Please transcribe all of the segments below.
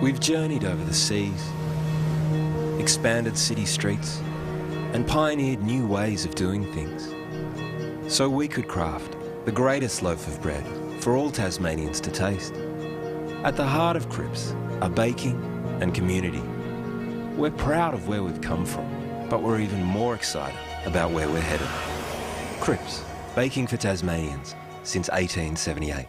We've journeyed over the seas, expanded city streets, and pioneered new ways of doing things, so we could craft the greatest loaf of bread for all Tasmanians to taste. At the heart of Crips are baking and community. We're proud of where we've come from, but we're even more excited about where we're headed. Crips, baking for Tasmanians since 1878.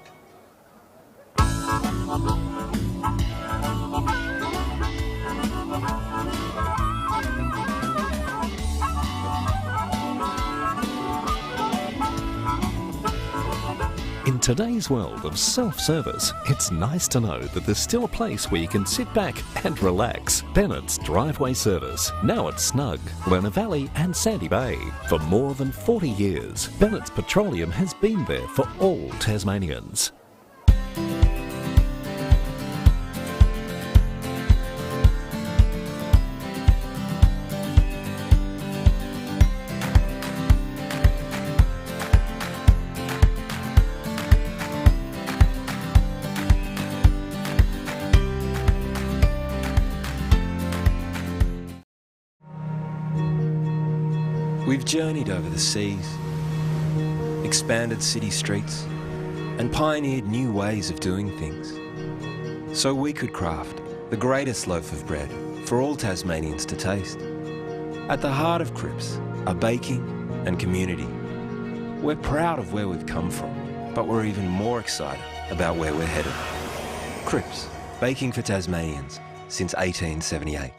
In today's world of self-service, it's nice to know that there's still a place where you can sit back and relax. Bennett's Driveway Service, now at Snug, Lerner Valley and Sandy Bay. For more than 40 years, Bennett's Petroleum has been there for all Tasmanians. We've journeyed over the seas, expanded city streets, and pioneered new ways of doing things, so we could craft the greatest loaf of bread for all Tasmanians to taste. At the heart of Crips are baking and community. We're proud of where we've come from, but we're even more excited about where we're headed. Crips, baking for Tasmanians since 1878.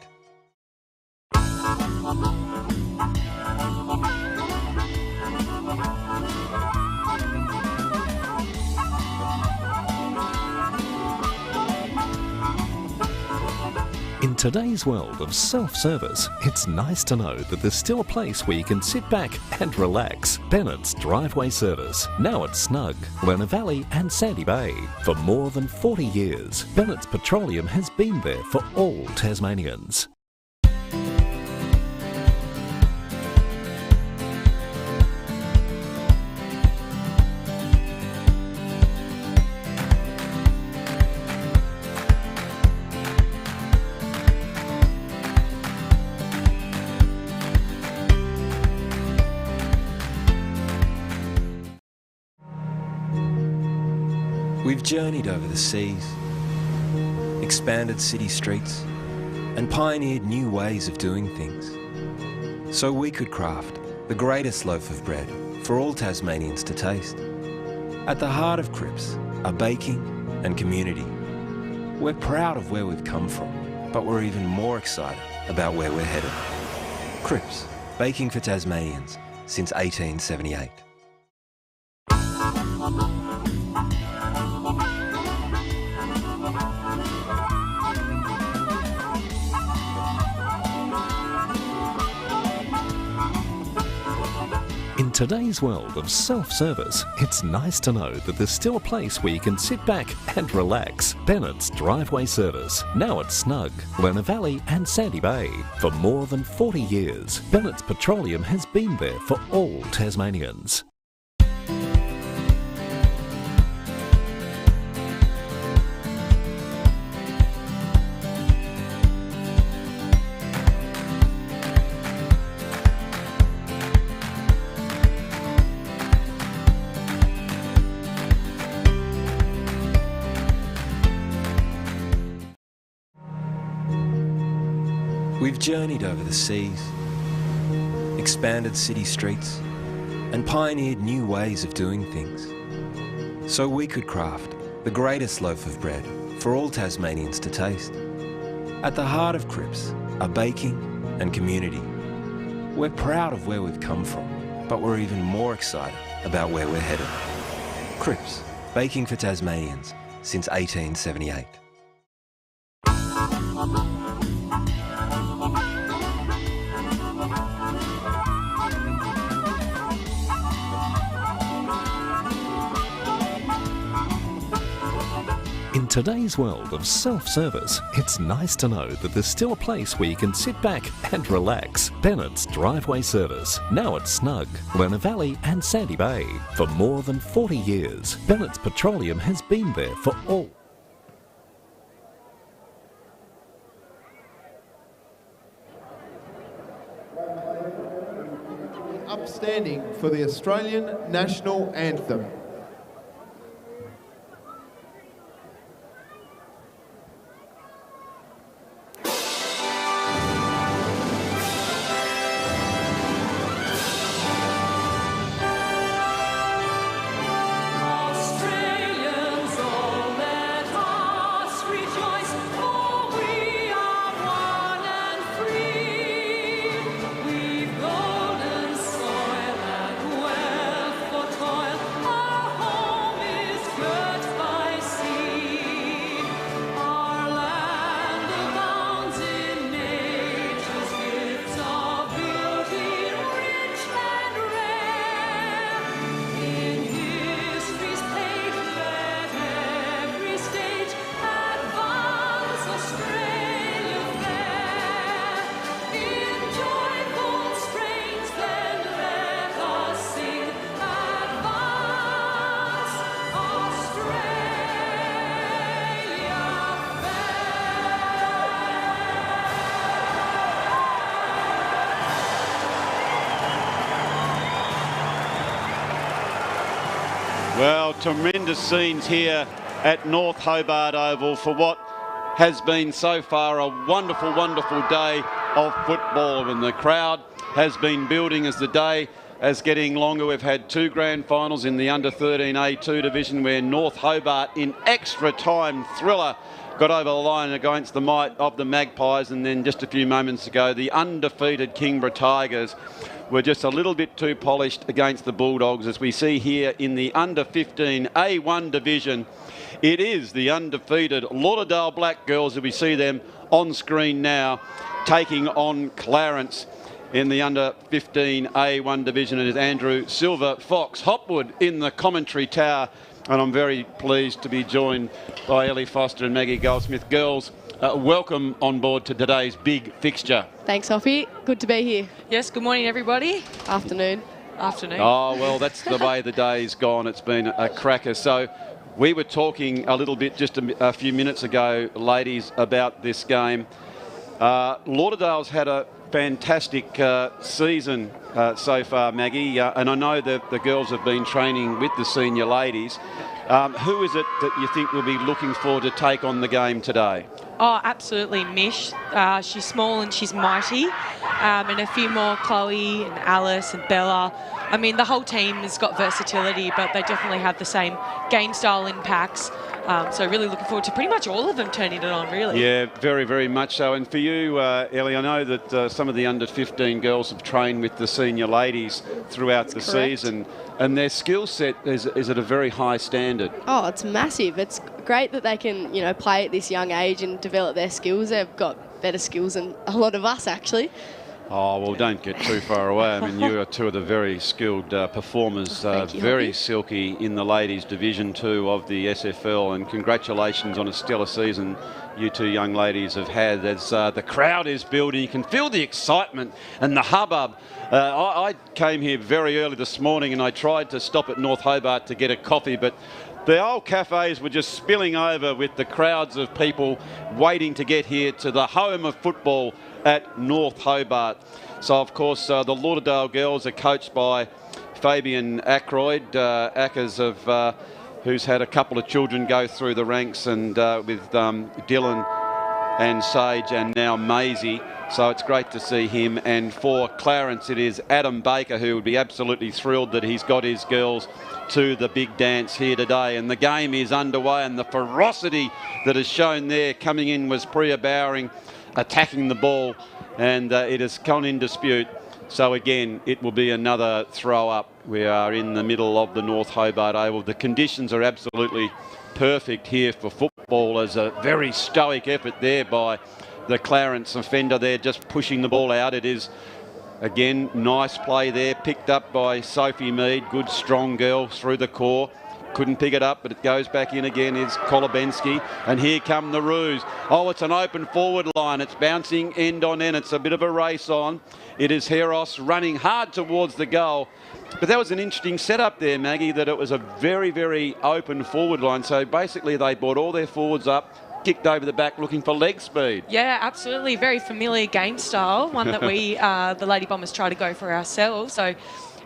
In today's world of self-service, it's nice to know that there's still a place where you can sit back and relax. Bennett's Driveway Service, now at Snug, Lerner Valley and Sandy Bay. For more than 40 years, Bennett's Petroleum has been there for all Tasmanians. We've journeyed over the seas, expanded city streets, and pioneered new ways of doing things, so we could craft the greatest loaf of bread for all Tasmanians to taste. At the heart of Crips are baking and community. We're proud of where we've come from, but we're even more excited about where we're headed. Crips, baking for Tasmanians since 1878. In today's world of self-service, it's nice to know that there's still a place where you can sit back and relax. Bennett's Driveway Service, now at Snug, Lerner Valley and Sandy Bay. For more than 40 years, Bennett's Petroleum has been there for all Tasmanians. We've journeyed over the seas, expanded city streets, and pioneered new ways of doing things, so we could craft the greatest loaf of bread for all Tasmanians to taste. At the heart of Crips are baking and community. We're proud of where we've come from, but we're even more excited about where we're headed. Crips, baking for Tasmanians since 1878. In today's world of self-service, it's nice to know that there's still a place where you can sit back and relax. Bennett's Driveway Service, now at Snug, Lerner Valley and Sandy Bay. For more than 40 years, Bennett's Petroleum has been there for all. standing for the Australian National Anthem. Well, tremendous scenes here at North Hobart Oval for what has been so far a wonderful, wonderful day of football, and the crowd has been building as the day is getting longer. We've had 2 grand finals in the under-13A2 division where North Hobart in extra time thriller got over the line against the might of the Magpies, and then just a few moments ago the undefeated Kingborough Tigers were just a little bit too polished against the Bulldogs. As we see here in the under-15A1 division, it is the undefeated Lauderdale Black Girls, as we see them on screen now, taking on Clarence in the under-15A1 division. It is Andrew SIlver Fox Hopwood in the commentary tower, and I'm very pleased to be joined by Ellie Foster and Maggie Goldsmith. Girls, welcome on board to today's big fixture. Thanks, Hoppy. Good to be here. Yes, good morning, everybody. Afternoon. Afternoon. Oh, well, that's the way the day's gone. It's been a cracker. So we were talking a little bit just a few minutes ago, ladies, about this game. Lauderdale's had a fantastic season so far, Maggie, and I know that the girls have been training with the senior ladies. Who is it that you think will be looking for to take on the game today? Oh, absolutely, Mish. She's small and she's mighty. And a few more, Chloe and Alice and Bella. I mean, the whole team has got versatility, but they definitely have the same game style impacts. So really looking forward to pretty much all of them turning it on, really. Yeah, very, very much so. And for you, Ellie, I know that some of the under-15 girls have trained with the senior ladies throughout the season, and their skill set is at a very high standard. Oh, it's massive. It's great that they can, play at this young age and develop their skills. They've got better skills than a lot of us, actually. Oh, well, don't get too far away. I mean, you are two of the very skilled performers, very silky in the ladies' Division 2 of the SFL, and congratulations on a stellar season you two young ladies have had. As the crowd is building, you can feel the excitement and the hubbub. I came here very early this morning and I tried to stop at North Hobart to get a coffee, but the old cafes were just spilling over with the crowds of people waiting to get here to the home of football at North Hobart. So, of course, the Lauderdale girls are coached by Fabian Ackroyd, Ackers who's had a couple of children go through the ranks, and with Dylan and Sage and now Maisie. So it's great to see him. And for Clarence, it is Adam Baker, who would be absolutely thrilled that he's got his girls to the big dance here today. And the game is underway, and the ferocity that is shown there coming in was Priya Bowering attacking the ball, and it has gone in dispute. So again, it will be another throw up. We are in the middle of the North Hobart Oval. The conditions are absolutely perfect here for football. As a very stoic effort there by the Clarence offender there, just pushing the ball out. It is, again, nice play there, picked up by Sophie Mead. Good, strong girl through the core. Couldn't pick it up, but it goes back in again, is Kolobensky. And here come the Roos. Oh, it's an open forward line. It's bouncing end on end. It's a bit of a race on. It is Heros running hard towards the goal. But that was an interesting setup there, Maggie, that it was a very, very open forward line. So basically they brought all their forwards up, kicked over the back looking for leg speed. Yeah, absolutely. Very familiar game style, one that we, the Lady Bombers, try to go for ourselves. So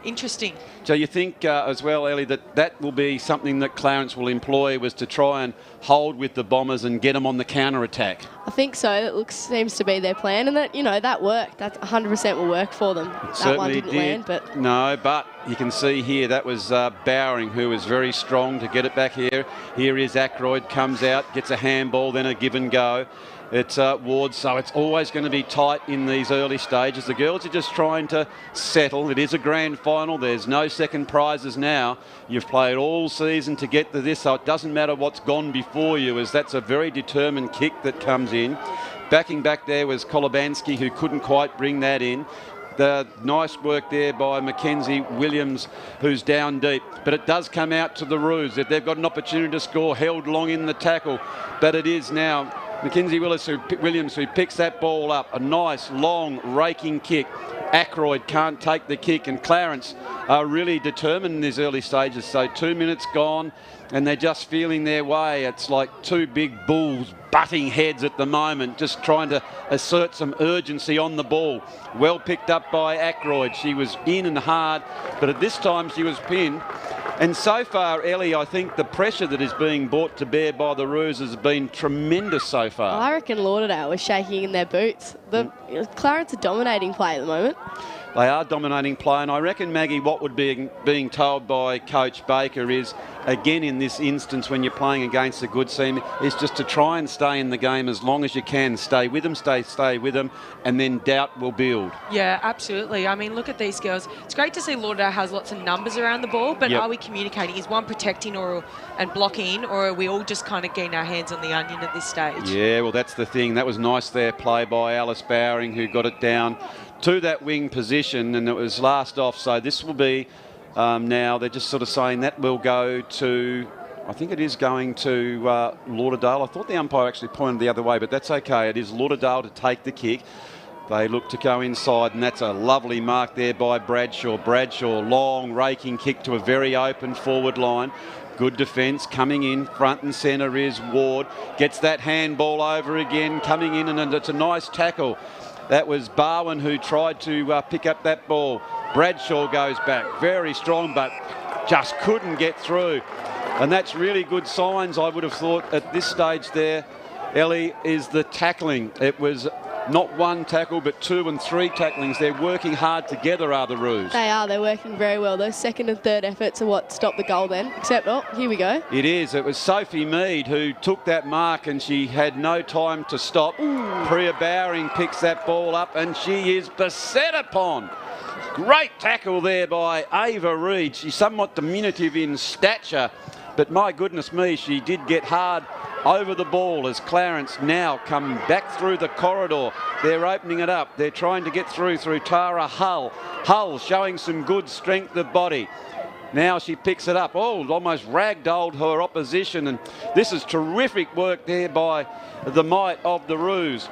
interesting. So you think as well, Ellie, that will be something that Clarence will employ, was to try and hold with the Bombers and get them on the counter-attack? I think so. It seems to be their plan, and that, you know, that worked. That 100% will work for them. That one didn't land, but... No, but you can see here that was Bowering, who was very strong to get it back here. Here is Ackroyd, comes out, gets a handball, then a give and go. It's Ward, so it's always going to be tight in these early stages. The girls are just trying to settle. It is a grand final. There's no second prizes now. You've played all season to get to this, so it doesn't matter what's gone before you, as that's a very determined kick that comes in. Backing back there was Kolobansky, who couldn't quite bring that in. The nice work there by Mackenzie Williams, who's down deep. But it does come out to the Roos. If they've got an opportunity to score, held long in the tackle. But it is now Mackenzie Williams who picks that ball up. A nice, long, raking kick. Ackroyd can't take the kick, and Clarence are really determined in these early stages. So 2 minutes gone, and they're just feeling their way. It's like two big bulls butting heads at the moment, just trying to assert some urgency on the ball. Well picked up by Ackroyd. She was in and hard, but at this time she was pinned. And so far, Ellie, I think the pressure that is being brought to bear by the Roos has been tremendous so far. I reckon Lauderdale was shaking in their boots. Clarence are dominating play at the moment. They are dominating play, and I reckon, Maggie, what would be being told by Coach Baker is, again in this instance when you're playing against a good team, is just to try and stay in the game as long as you can. Stay with them, stay with them, and then doubt will build. Yeah, absolutely. I mean, look at these girls. It's great to see Lauderdale has lots of numbers around the ball, but are we communicating? Is one protecting and blocking, or are we all just kind of getting our hands on the onion at this stage? Yeah, well, that's the thing. That was nice there, play by Alice Bowering, who got it down to that wing position, and it was last off. So this will be now, they're just sort of saying that will go to, I think it is going to Lauderdale. I thought the umpire actually pointed the other way, but that's okay. It is Lauderdale to take the kick. They look to go inside, and that's a lovely mark there by Bradshaw. Bradshaw, long raking kick to a very open forward line. Good defence. Coming in front and centre is Ward. Gets that handball over again, coming in, and it's a nice tackle. That was Barwin who tried to pick up that ball. Bradshaw goes back, very strong, but just couldn't get through. And that's really good signs, I would have thought, at this stage there, Ellie, is the tackling. It was not one tackle, but 2 and 3 tacklings. They're working hard together, are the Roos? They are. They're working very well. Those second and third efforts are what stopped the goal then. Except, oh, here we go. It is. It was Sophie Mead who took that mark, and she had no time to stop. Priya Bowering picks that ball up, and she is beset upon. Great tackle there by Ava Reid. She's somewhat diminutive in stature, but my goodness me, she did get hard over the ball as Clarence now come back through the corridor. They're opening it up. They're trying to get through Tara Hull. Hull showing some good strength of body. Now she picks it up. Oh, almost ragdolled her opposition, and this is terrific work there by the might of the Roos.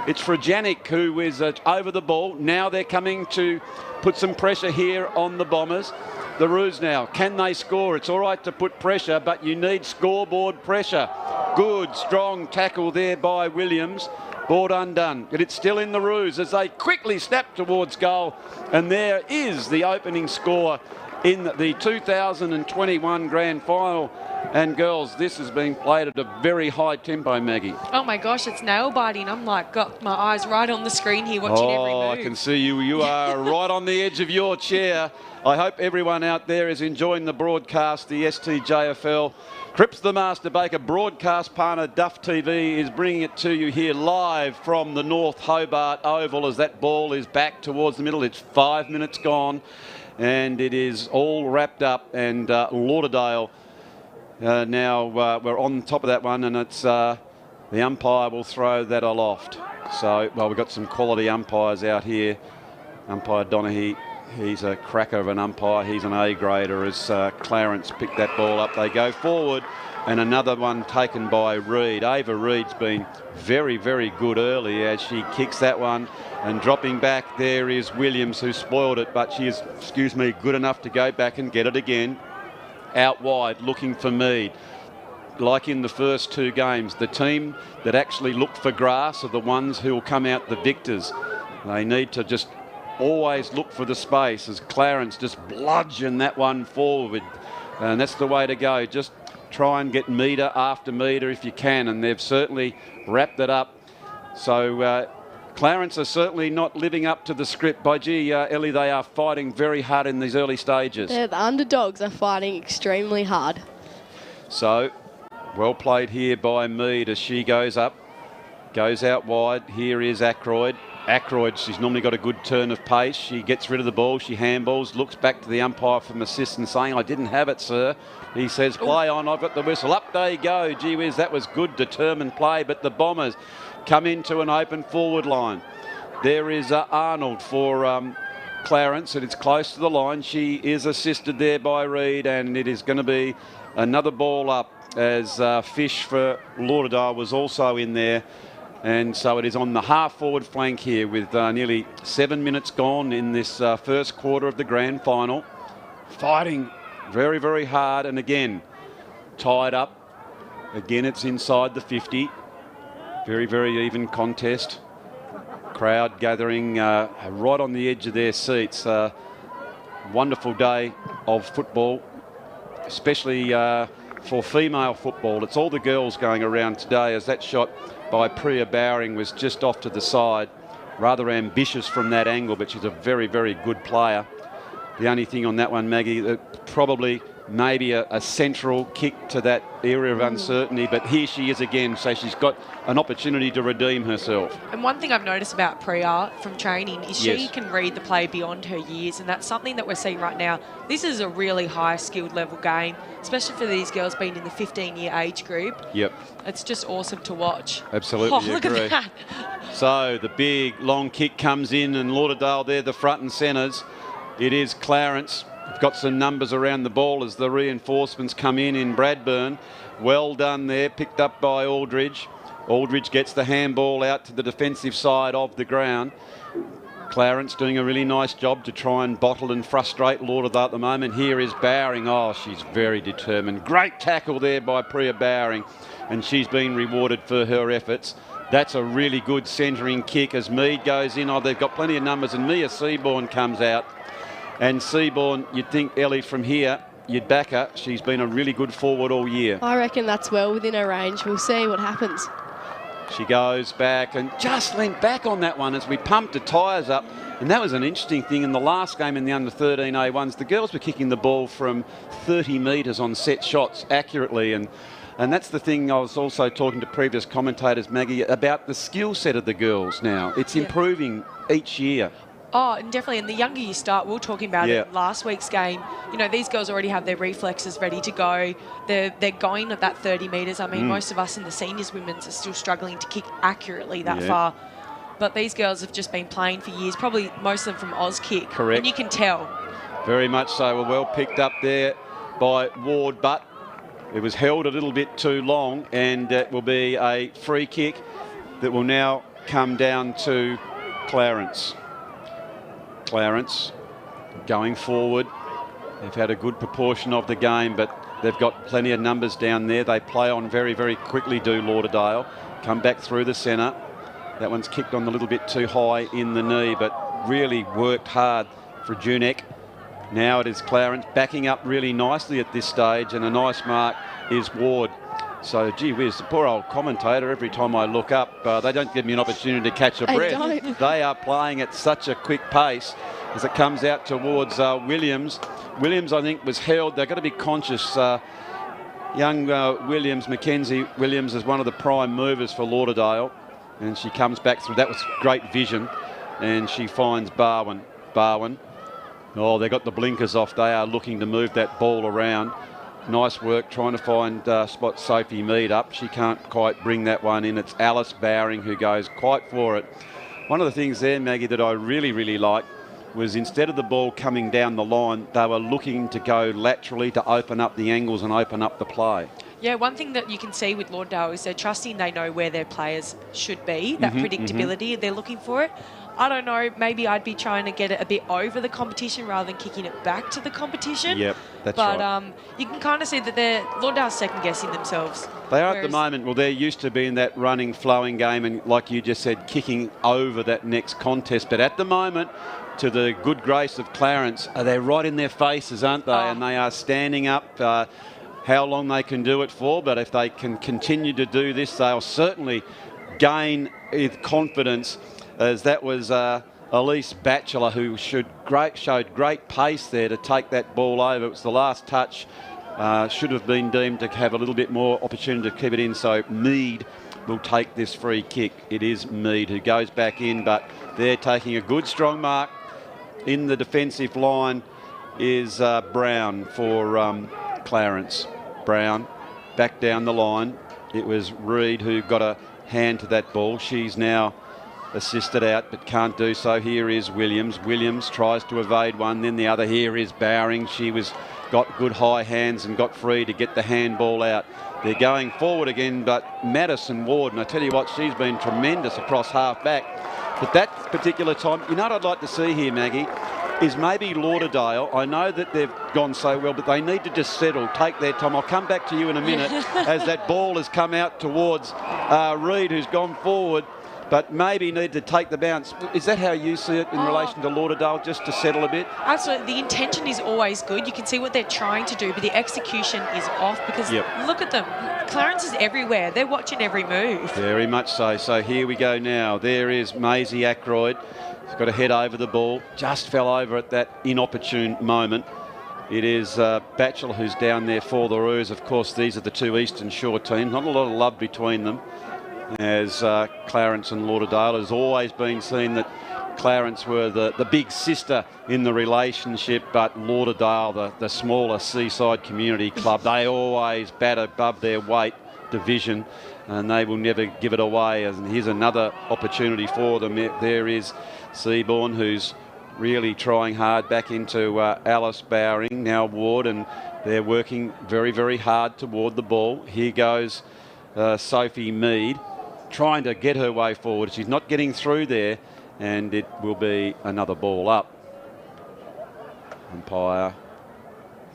It's Frajanic who is over the ball. Now they're coming to put some pressure here on the Bombers. The Roos now, can they score? It's all right to put pressure, but you need scoreboard pressure. Good, strong tackle there by Williams. Board undone, but it's still in the Roos as they quickly snap towards goal. And there is the opening score in the 2021 Grand Final. And girls, this is being played at a very high tempo, Maggie. Oh my gosh, it's nail biting. I'm like, got my eyes right on the screen here watching every move. Oh, I can see you. You are right on the edge of your chair. I hope everyone out there is enjoying the broadcast. The STJFL, Cripps the Master Baker broadcast partner Duff TV is bringing it to you here live from the North Hobart Oval as that ball is back towards the middle. It's 5 minutes gone, and it is all wrapped up, and Lauderdale now we're on top of that one, and it's the umpire will throw that aloft. So, well, we've got some quality umpires out here. Umpire Donaghy, he's a cracker of an umpire. He's an A-grader as Clarence picked that ball up. They go forward, and another one taken by Reid. Ava Reid's been very, very good early as she kicks that one, and dropping back there is Williams who spoiled it, but she is, good enough to go back and get it again. Out wide, looking for Mead. Like in the first 2 games, the team that actually look for grass are the ones who will come out the victors. They need to just always look for the space as Clarence just bludgeoned that one forward. And that's the way to go. Just try and get metre after metre if you can, and they've certainly wrapped it up. So Clarence are certainly not living up to the script. By gee, Ellie, they are fighting very hard in these early stages. The underdogs are fighting extremely hard. So, well played here by Mead as she goes up, goes out wide. Here is Ackroyd. Ackroyd, she's normally got a good turn of pace. She gets rid of the ball, she handballs, looks back to the umpire from assistance saying, I didn't have it, sir. He says, play on, I've got the whistle. Up they go. Gee whiz, that was good, determined play, but the Bombers come into an open forward line. There is Arnold for Clarence, and it's close to the line. She is assisted there by Reid, and it is going to be another ball up as Fish for Lauderdale was also in there. And so it is on the half-forward flank here with nearly 7 minutes gone in this first quarter of the grand final. Fighting very, very hard, and again, tied up. Again, it's inside the 50. Very, very even contest. Crowd gathering right on the edge of their seats. Wonderful day of football, especially for female football. It's all the girls going around today as that shot by Priya Bowring was just off to the side. Rather ambitious from that angle, but she's a very, very good player. The only thing on that one, Maggie, probably maybe a central kick to that area of uncertainty, but here she is again, so she's got an opportunity to redeem herself. And one thing I've noticed about Priya from training is she can read the play beyond her years, and that's something that we're seeing right now. This is a really high skilled level game, especially for these girls being in the 15-year age group. Yep. It's just awesome to watch. Absolutely look agree. at that. So the big long kick comes in, and Lauderdale there, the front and centres. It is Clarence. We've got some numbers around the ball as the reinforcements come in Bradburn. Well done there, picked up by Aldridge. Aldridge gets the handball out to the defensive side of the ground. Clarence doing a really nice job to try and bottle and frustrate Lauderdale at the moment. Here is Bowring. Oh, she's very determined. Great tackle there by Priya Bowring, and she's been rewarded for her efforts. That's a really good centering kick as Mead goes in. Oh, they've got plenty of numbers, and Mia Seaborn comes out. And Seaborn, you'd think, Ellie, from here, you'd back her. She's been a really good forward all year. I reckon that's well within her range. We'll see what happens. She goes back and just leant back on that one as we pumped the tyres up. And that was an interesting thing in the last game in the under-13A1s. The girls were kicking the ball from 30 metres on set shots accurately. And that's the thing I was also talking to previous commentators, Maggie, about the skill set of the girls now. It's improving each year. Oh, and definitely, and the younger you start, we were talking about it last week's game. You know, these girls already have their reflexes ready to go. They're going at that 30 metres. I mean, most of us in the seniors women's are still struggling to kick accurately that far. But these girls have just been playing for years, probably most of them from Auskick. Correct. And you can tell. Very much so. Well picked up there by Ward, but it was held a little bit too long, and it will be a free kick that will now come down to Clarence. Clarence going forward. They've had a good proportion of the game, but they've got plenty of numbers down there. They play on very, very quickly, do Lauderdale. Come back through the centre. That one's kicked on a little bit too high in the knee, but really worked hard for Junek. Now it is Clarence backing up really nicely at this stage, and a nice mark is Ward. So, gee whiz, the poor old commentator, every time I look up, they don't give me an opportunity to catch a breath. They are playing at such a quick pace as it comes out towards Williams. Williams, I think, was held. They've got to be conscious. Young Williams, Mackenzie Williams, is one of the prime movers for Lauderdale. And she comes back through. That was great vision. And she finds Barwin. Oh, they got the blinkers off. They are looking to move that ball around. Nice work trying to find spot Sophie Mead up. She can't quite bring that one in. It's Alice Bowring who goes quite for it. One of the things there, Maggie, that I really, really liked was instead of the ball coming down the line, they were looking to go laterally to open up the angles and open up the play. Yeah, one thing that you can see with Lauderdale is they're trusting they know where their players should be, that predictability, they're looking for it. I don't know, maybe I'd be trying to get it a bit over the competition rather than kicking it back to the competition. Yep, that's right. But you can kind of see that Lauderdale's second-guessing themselves. They are at the moment. Well, they're used to being that running, flowing game and, like you just said, kicking over that next contest. But at the moment, to the good grace of Clarence. They're right in their faces, aren't they? And they are standing up. How long they can do it for, but if they can continue to do this, they'll certainly gain confidence, as that was Elise Batchelor who showed great pace there to take that ball over. It was the last touch. Should have been deemed to have a little bit more opportunity to keep it in, so Mead will take this free kick. It is Mead who goes back in, but they're taking a good strong mark. In the defensive line is Brown for Clarence. Brown back down the line. It was Reid who got a hand to that ball. She's now assisted out but can't do so. Here is Williams. Williams tries to evade one, then the other. Here is Bowring. She got good high hands and got free to get the handball out. They're going forward again, but Madison Ward, and I tell you what, she's been tremendous across half back. But that particular time, you know what I'd like to see here, Maggie, is maybe Lauderdale. I know that they've gone so well, but they need to just settle, take their time. I'll come back to you in a minute as that ball has come out towards Reid, who's gone forward, but maybe need to take the bounce. Is that how you see it in relation to Lauderdale, just to settle a bit? Absolutely. The intention is always good. You can see what they're trying to do, but the execution is off because look at them. Clarence is everywhere. They're watching every move. Very much so. So here we go now. There is Maisie Ackroyd. She's got a head over the ball. Just fell over at that inopportune moment. It is Batchelor who's down there for the Roos. Of course, these are the two Eastern Shore teams. Not a lot of love between them, as Clarence and Lauderdale. Has always been seen that Clarence were the big sister in the relationship, but Lauderdale, the smaller seaside community club, they always bat above their weight division, and they will never give it away. And here's another opportunity for them. There is Seaborn, who's really trying hard back into Alice Bowring, now Ward, and they're working very, very hard toward the ball. Here goes Sophie Mead, trying to get her way forward. She's not getting through there, and it will be another ball up. Umpire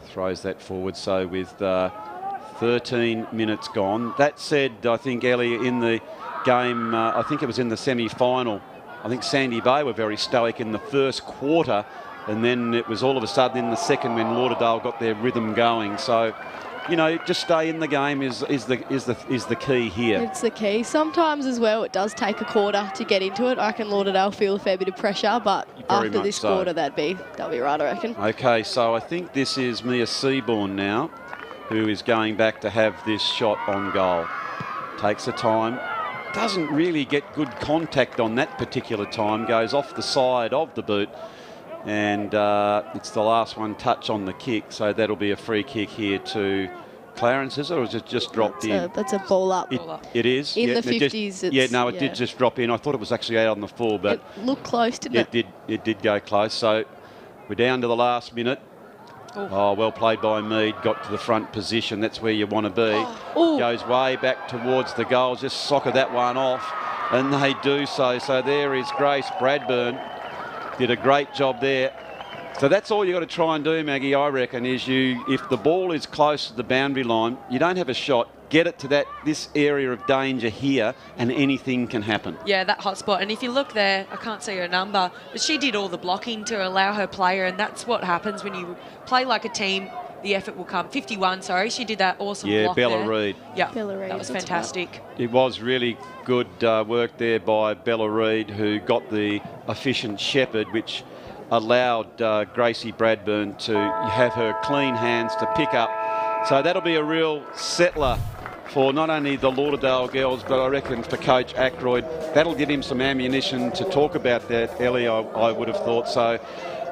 throws that forward, so with 13 minutes gone. That said, I think earlier in the game, I think it was in the semi-final, I think Sandy Bay were very stoic in the first quarter, and then it was all of a sudden in the second when Lauderdale got their rhythm going. So, you know, just stay in the game is the key here. It's the key. Sometimes as well, it does take a quarter to get into it. I reckon Lauderdale feel a fair bit of pressure, but after this quarter, that'll be right, I reckon. Okay, so I think this is Mia Seaborn now, who is going back to have this shot on goal. Takes the time. Doesn't really get good contact on that particular time. Goes off the side of the boot. And it's the last one touch on the kick. So that'll be a free kick here to Clarence, is it? Or is it just dropped in? That's a ball up. It is? In the 50s. It did just drop in. I thought it was actually out on the full, but it looked close, didn't it? It did go close. So we're down to the last minute. Oh, well played by Mead. Got to the front position. That's where you want to be. Goes way back towards the goal. Just soccer that one off. And they do so. So there is Grace Bradburn. Did a great job there. So that's all you've got to try and do, Maggie, I reckon, is if the ball is close to the boundary line, you don't have a shot, get it to this area of danger here, and anything can happen. Yeah, that hot spot. And if you look there, I can't see her number, but she did all the blocking to allow her player, and that's what happens when you play like a team. The effort will come. 51, sorry. She did that awesome block Bella there. Reid. Yeah, Bella Reid, that was fantastic. It was really good work there by Bella Reid, who got the efficient shepherd, which allowed Gracie Bradburn to have her clean hands to pick up. So that'll be a real settler for not only the Lauderdale girls, but I reckon for Coach Ackroyd. That'll give him some ammunition to talk about that, Ellie, I would have thought. So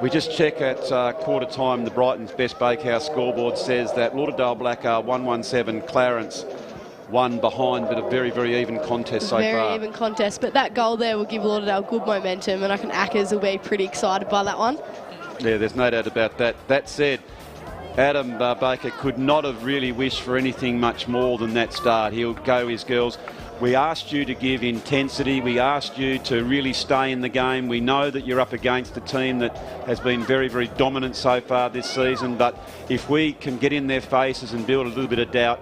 we just check at quarter time. The Brighton's Best Bakehouse scoreboard says that Lauderdale Black are 117, Clarence one behind, but a very, very even contest so far. Very even contest, but that goal there will give Lauderdale good momentum, and I reckon Ackers will be pretty excited by that one. Yeah, there's no doubt about that. That said, Adam Baker could not have really wished for anything much more than that start. He'll go his girls. We asked you to give intensity. We asked you to really stay in the game. We know that you're up against a team that has been very, very dominant so far this season, but if we can get in their faces and build a little bit of doubt,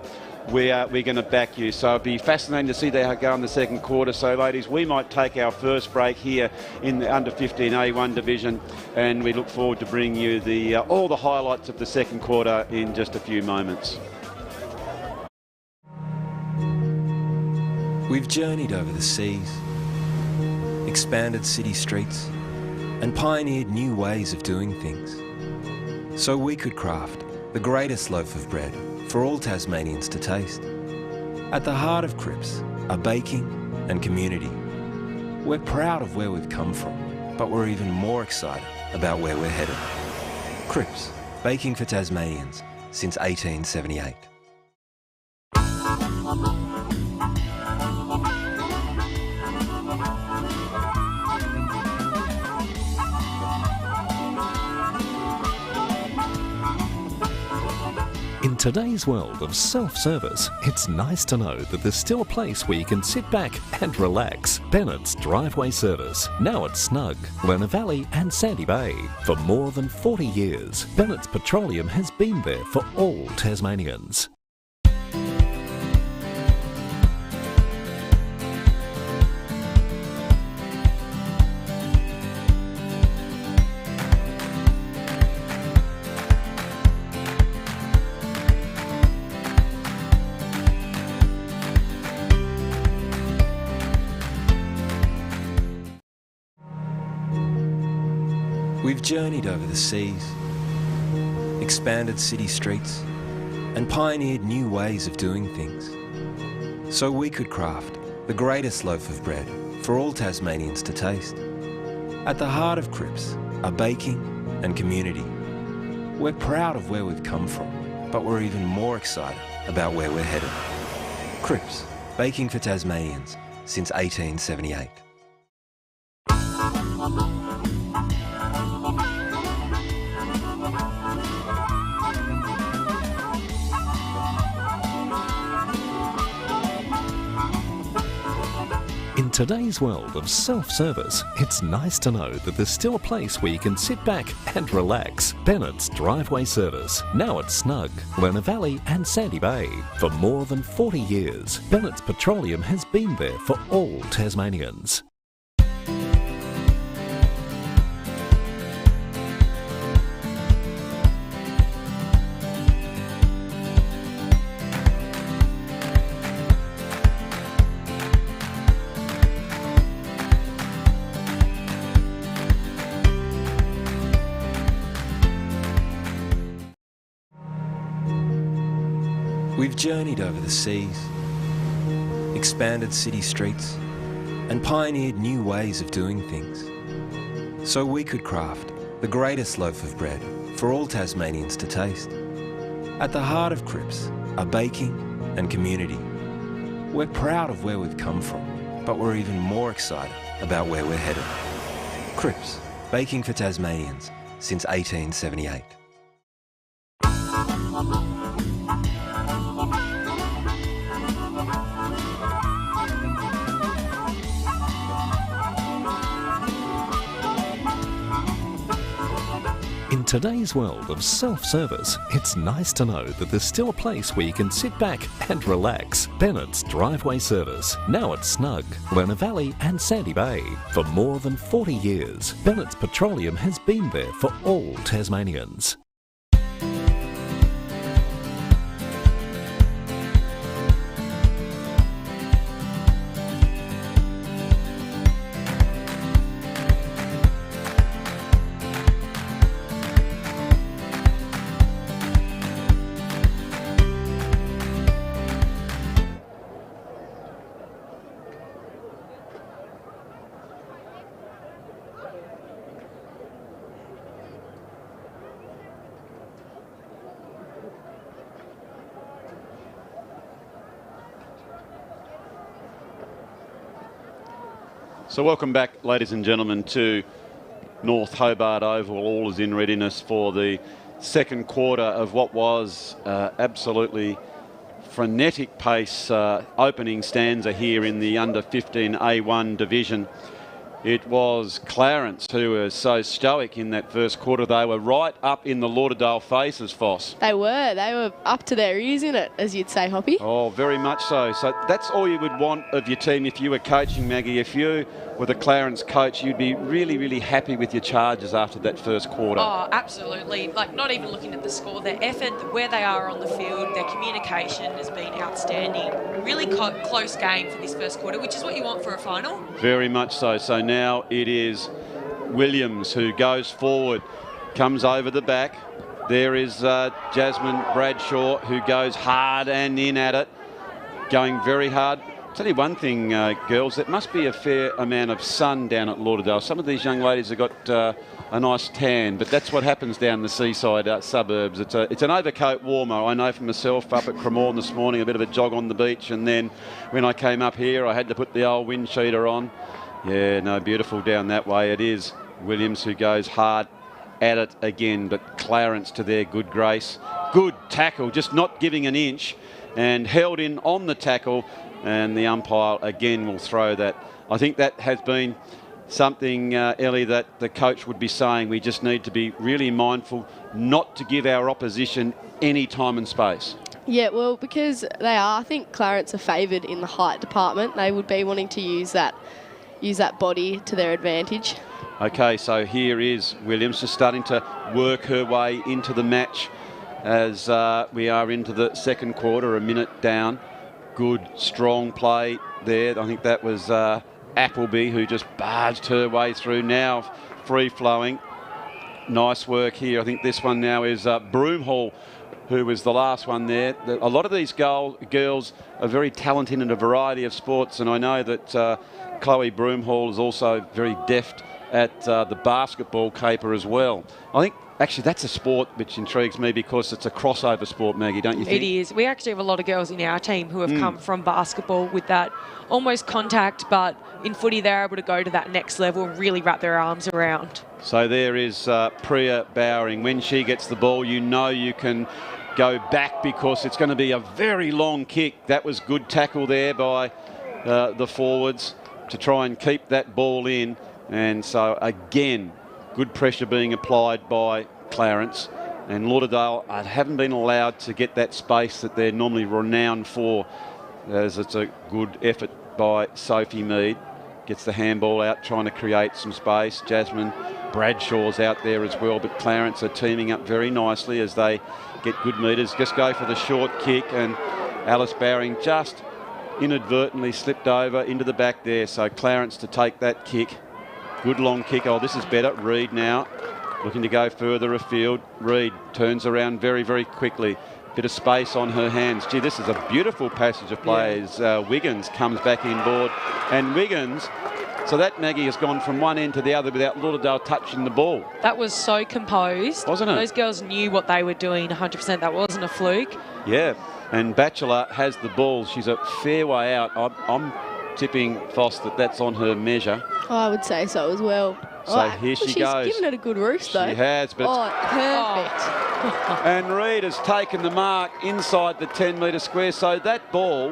we're going to back you. So it'll be fascinating to see how they go in the second quarter. So, ladies, we might take our first break here in the under 15A1 division, and we look forward to bringing you all the highlights of the second quarter in just a few moments. We've journeyed over the seas, expanded city streets, and pioneered new ways of doing things, so we could craft the greatest loaf of bread for all Tasmanians to taste. At the heart of Crips are baking and community. We're proud of where we've come from, but we're even more excited about where we're headed. Crips, baking for Tasmanians since 1878. In today's world of self-service, it's nice to know that there's still a place where you can sit back and relax. Bennett's Driveway Service, now at Snug, Lerner Valley and Sandy Bay. For more than 40 years, Bennett's Petroleum has been there for all Tasmanians. We've journeyed over the seas, expanded city streets, and pioneered new ways of doing things, so we could craft the greatest loaf of bread for all Tasmanians to taste. At the heart of Crips are baking and community. We're proud of where we've come from, but we're even more excited about where we're headed. Crips, baking for Tasmanians since 1878. In today's world of self-service, it's nice to know that there's still a place where you can sit back and relax. Bennett's Driveway Service, now at Snug, Lerner Valley and Sandy Bay. For more than 40 years, Bennett's Petroleum has been there for all Tasmanians. We've journeyed over the seas, expanded city streets, and pioneered new ways of doing things, so we could craft the greatest loaf of bread for all Tasmanians to taste. At the heart of Crips are baking and community. We're proud of where we've come from, but we're even more excited about where we're headed. Crips, baking for Tasmanians since 1878. In today's world of self-service, it's nice to know that there's still a place where you can sit back and relax. Bennett's Driveway Service, now at Snug, Lerner Valley and Sandy Bay. For more than 40 years, Bennett's Petroleum has been there for all Tasmanians. So welcome back, ladies and gentlemen, to North Hobart Oval. All is in readiness for the second quarter of what was absolutely frenetic pace opening stanza here in the under 15A1 division. It was Clarence who was so stoic in that first quarter. They were right up in the Lauderdale faces, Foss. They were up to their ears in it, as you'd say, Hoppy. Oh, very much so. So that's all you would want of your team if you were coaching, Maggie. If you were the Clarence coach, you'd be really, really happy with your charges after that first quarter. Oh, absolutely. Like, not even looking at the score, their effort, where they are on the field, their communication has been outstanding. Really close game for this first quarter, which is what you want for a final. Very much so. So now it is Williams who goes forward, comes over the back. There is Jasmine Bradshaw who goes hard and in at it, going very hard. Tell you one thing, girls, it must be a fair amount of sun down at Lauderdale. Some of these young ladies have got a nice tan, but that's what happens down the seaside suburbs. It's an overcoat warmer. I know for myself up at Cremorne this morning, a bit of a jog on the beach, and then when I came up here, I had to put the old wind cheater on. Yeah, no, beautiful down that way. It is Williams who goes hard at it again, but Clarence to their good grace. Good tackle, just not giving an inch, and held in on the tackle. And the umpire again will throw that. I think that has been something, Ellie, that the coach would be saying. We just need to be really mindful not to give our opposition any time and space. Yeah, well, because they are, I think Clarence are favoured in the height department. They would be wanting to use that body to their advantage. Okay, so here is Williams just starting to work her way into the match as we are into the second quarter, a minute down. Good, strong play there. I think that was Appleby who just barged her way through. Now free-flowing. Nice work here. I think this one now is Broomhall, who was the last one there. A lot of these girls are very talented in a variety of sports, and I know that Chloe Broomhall is also very deft at the basketball caper as well. I think actually that's a sport which intrigues me because it's a crossover sport, Maggie, don't you think? It is. We actually have a lot of girls in our team who have come from basketball with that almost contact, but in footy they're able to go to that next level and really wrap their arms around. So there is Priya Bowering. When she gets the ball, you know you can go back because it's going to be a very long kick. That was good tackle there by the forwards to try and keep that ball in. And so again, good pressure being applied by Clarence. And Lauderdale haven't been allowed to get that space that they're normally renowned for, as it's a good effort by Sophie Mead. Gets the handball out, trying to create some space. Jasmine Bradshaw's out there as well, but Clarence are teaming up very nicely as they get good meters. Just go for the short kick, and Alice Bowering just inadvertently slipped over into the back there. So Clarence to take that kick. Good long kick. Oh, this is better. Reid now looking to go further afield. Reid turns around very, very quickly. Bit of space on her hands. Gee, this is a beautiful passage of play as Wiggins comes back inboard. And Wiggins, so that Maggie has gone from one end to the other without Lauderdale touching the ball. That was so composed. Wasn't it? Those girls knew what they were doing 100%. That wasn't a fluke. Yeah, and Batchelor has the ball. She's a fair way out. I'm tipping Foss that's on her measure. Oh, I would say so as well. So here she goes. She's given it a good roost, though. She has, but... Oh, perfect. And Reid has taken the mark inside the 10-metre square. So that ball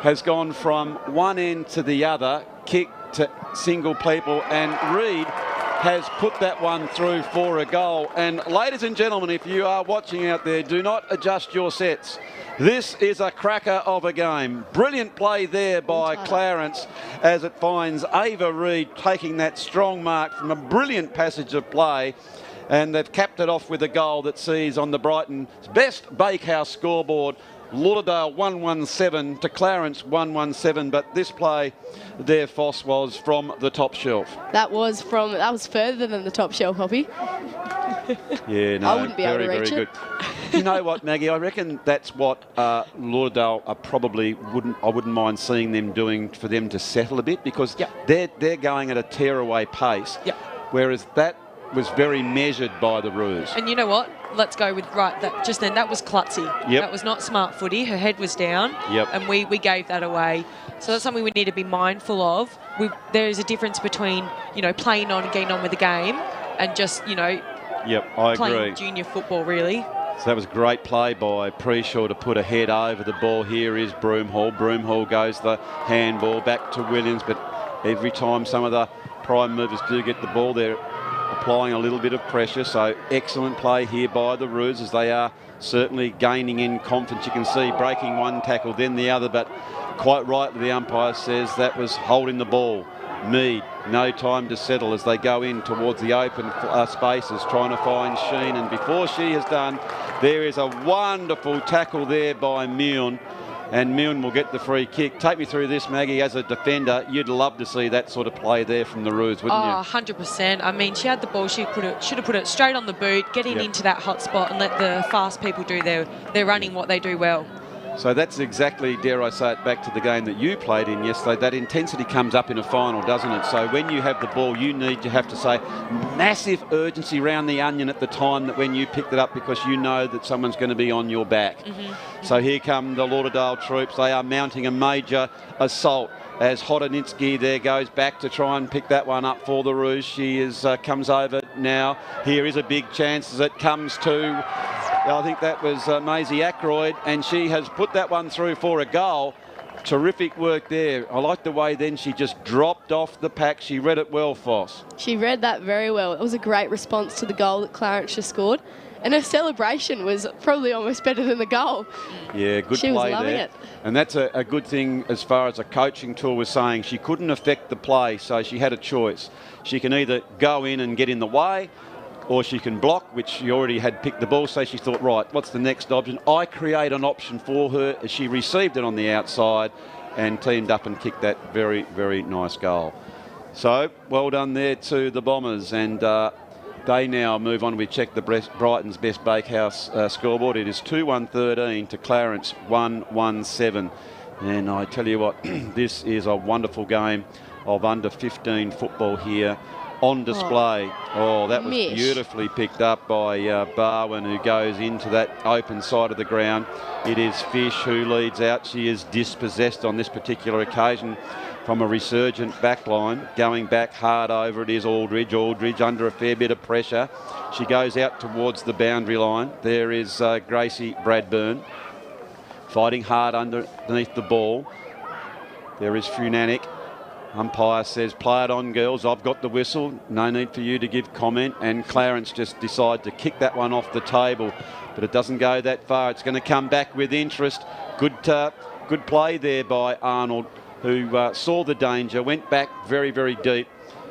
has gone from one end to the other, kick to single people, and Reid has put that one through for a goal. And ladies and gentlemen, if you are watching out there, do not adjust your sets. This is a cracker of a game. Brilliant play there by Clarence as it finds Ava Reid taking that strong mark from a brilliant passage of play. And they've capped it off with a goal that sees on the Brighton's best bakehouse scoreboard, Lauderdale 117 to Clarence 117. But this play there, Foss, was from the top shelf. That was further than the top shelf, Hoppy. Yeah, no, I wouldn't be able to reach very it. Good. You know what, Maggie? I reckon that's what Lauderdale I wouldn't mind seeing them doing for them to settle a bit, because they're going at a tearaway pace. Yep. Whereas that was very measured by the Roos. And you know what? Let's go with just then. That was klutzy. Yep. That was not smart footy. Her head was down. Yep. And we gave that away. So that's something we need to be mindful of. There is a difference between, playing on and getting on with the game and just, Yep, I playing agree. junior football, really. So that was great play by Preshaw to put a head over the ball. Here is Broomhall. Broomhall goes the handball back to Williams, but every time some of the prime movers do get the ball, they're applying a little bit of pressure. So excellent play here by the Roos as they are certainly gaining in confidence. You can see breaking one tackle, then the other, but quite rightly the umpire says that was holding the ball. Mead, no time to settle as they go in towards the open spaces, trying to find Sheen. And before she has done, there is a wonderful tackle there by Milne. And Milne will get the free kick. Take me through this, Maggie. As a defender, you'd love to see that sort of play there from the Roos, wouldn't you? 100%. I mean, she had the ball. She should have put it straight on the boot, getting into that hot spot and let the fast people do their running, what they do well. So that's exactly, dare I say it, back to the game that you played in yesterday. That intensity comes up in a final, doesn't it? So when you have the ball, you have to say massive urgency around the onion at the time that when you picked it up, because you know that someone's going to be on your back. So here come the Lauderdale troops. They are mounting a major assault as Hodaninsky there goes back to try and pick that one up for the Roos. She comes over now. Here is a big chance as it comes to... I think that was Maisie Ackroyd, and she has put that one through for a goal. Terrific work there. I like the way then she just dropped off the pack. She read it well, Foss. She read that very well. It was a great response to the goal that Clarence just scored. And her celebration was probably almost better than the goal. Yeah, good she play was loving there. It. And that's a good thing as far as a coaching tool was saying. She couldn't affect the play, so she had a choice. She can either go in and get in the way, or she can block, which she already had picked the ball. So she thought, right, what's the next option? I create an option for her as she received it on the outside and teamed up and kicked that very, very nice goal. So well done there to the Bombers. And they now move on. We check the Brighton's Best Bakehouse scoreboard. It is 2-1-13 to Clarence 1-1-7. And I tell you what, this is a wonderful game of under-15 football here on display. Oh, that was beautifully picked up by Barwin, who goes into that open side of the ground. It is Fish who leads out. She is dispossessed on this particular occasion from a resurgent backline. Going back hard over it is Aldridge. Aldridge under a fair bit of pressure. She goes out towards the boundary line. There is Gracie Bradburn fighting hard underneath the ball. There is Funanik. Umpire says, play it on, girls. I've got the whistle. No need for you to give comment. And Clarence just decides to kick that one off the table. But it doesn't go that far. It's going to come back with interest. Good play there by Arnold, who saw the danger, went back very, very deep.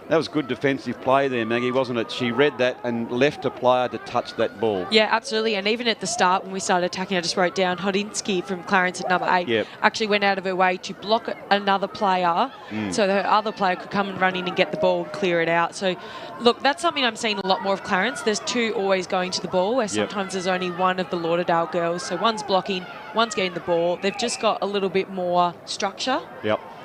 That was good defensive play there, Maggie, wasn't it? She read that and left a player to touch that ball. Yeah, absolutely. And even at the start when we started attacking, I just wrote down Hodinsky from Clarence at number 8 actually went out of her way to block another player so that her other player could come and run in and get the ball and clear it out. So, look, that's something I'm seeing a lot more of Clarence. There's two always going to the ball, where sometimes there's only one of the Lauderdale girls. So one's blocking, one's getting the ball. They've just got a little bit more structure.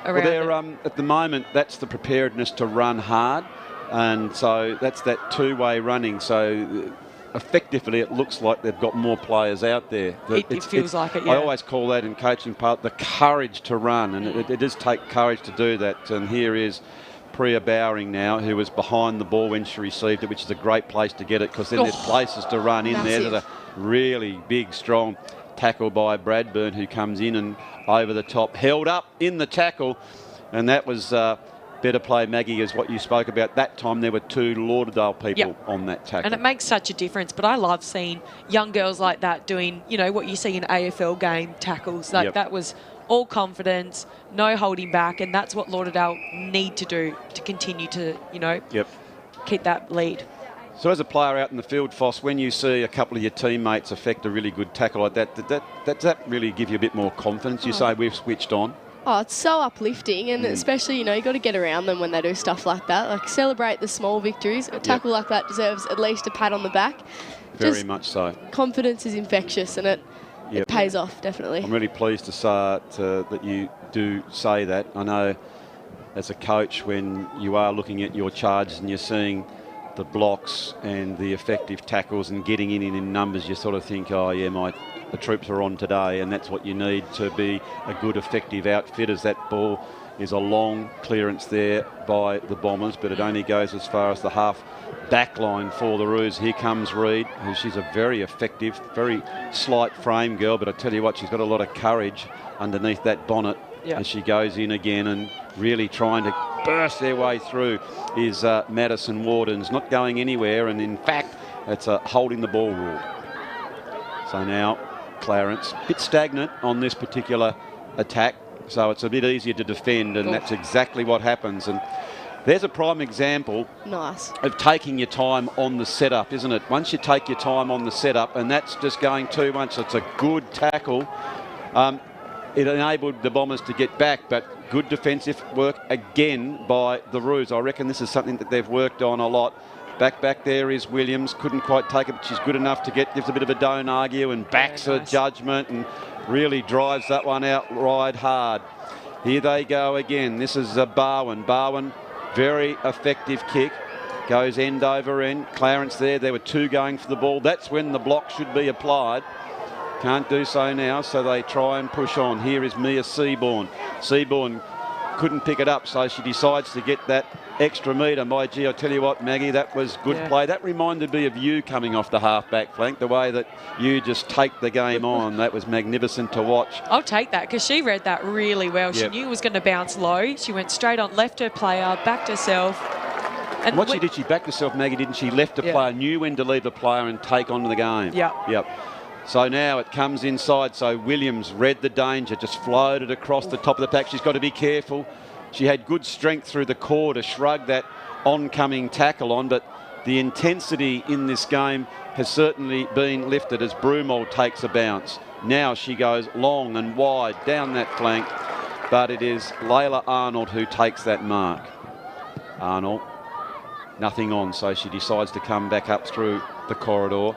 Well, they're, at the moment, that's the preparedness to run hard. And so that's that two-way running. So effectively, it looks like they've got more players out there. It feels like it, I always call that in coaching part the courage to run. And it does take courage to do that. And here is Priya Bowring now, who was behind the ball when she received it, which is a great place to get it, because then there's places to run in there. There's a really big, strong tackle by Bradburn, who comes in and over the top, held up in the tackle, and that was better play, Maggie, is what you spoke about. That time there were two Lauderdale people on that tackle. And it makes such a difference, but I love seeing young girls like that doing, you know, what you see in AFL game tackles. Like that was all confidence, no holding back, and that's what Lauderdale need to do to continue to, you know, keep that lead. So as a player out in the field, Foss, when you see a couple of your teammates affect a really good tackle like that, does that really give you a bit more confidence? You say we've switched on. Oh, it's so uplifting, and especially, you know, you got to get around them when they do stuff like that. Like, celebrate the small victories. A tackle like that deserves at least a pat on the back. Very much so. Confidence is infectious, and it pays off, definitely. I'm really pleased to say that you do say that. I know as a coach, when you are looking at your charges and you're seeing the blocks and the effective tackles and getting in numbers, you sort of think, oh yeah, my the troops are on today, and that's what you need to be a good, effective outfit. As that ball is a long clearance there by the Bombers, but it only goes as far as the half back line for the Roos. Here comes Reid, who she's a very effective, very slight frame girl, but I tell you what, she's got a lot of courage underneath that bonnet as she goes in again, and really trying to burst their way through is Madison Warden's not going anywhere, and in fact it's a holding the ball rule. So now Clarence, a bit stagnant on this particular attack, so it's a bit easier to defend, and that's exactly what happens. And there's a prime example of taking your time on the setup, isn't it? Once you take your time on the setup, and that's just going too much, it's a good tackle. It enabled the Bombers to get back, but good defensive work again by the Roos. I reckon this is something that they've worked on a lot. Back there is Williams. Couldn't quite take it, but she's good enough to gives a bit of a don't argue and backs her judgment and really drives that one out right hard. Here they go again. This is Barwin. Barwin, very effective kick. Goes end over end. Clarence there. There were two going for the ball. That's when the block should be applied. Can't do so now, so they try and push on. Here is Mia Seaborn. Seaborn couldn't pick it up, so she decides to get that extra metre. My gee, I tell you what, Maggie, that was good play. That reminded me of you coming off the half-back flank, the way that you just take the game on. That was magnificent to watch. I'll take that, because she read that really well. She knew it was going to bounce low. She went straight on, left her player, backed herself. And what she did, she backed herself, Maggie, didn't she? Left the player, knew when to leave the player and take on to the game. Yep. So now it comes inside. So Williams read the danger, just floated across the top of the pack. She's got to be careful. She had good strength through the core to shrug that oncoming tackle on, but the intensity in this game has certainly been lifted as Broomall takes a bounce. Now she goes long and wide down that flank, but it is Layla Arnold who takes that mark. Arnold, nothing on, so she decides to come back up through the corridor,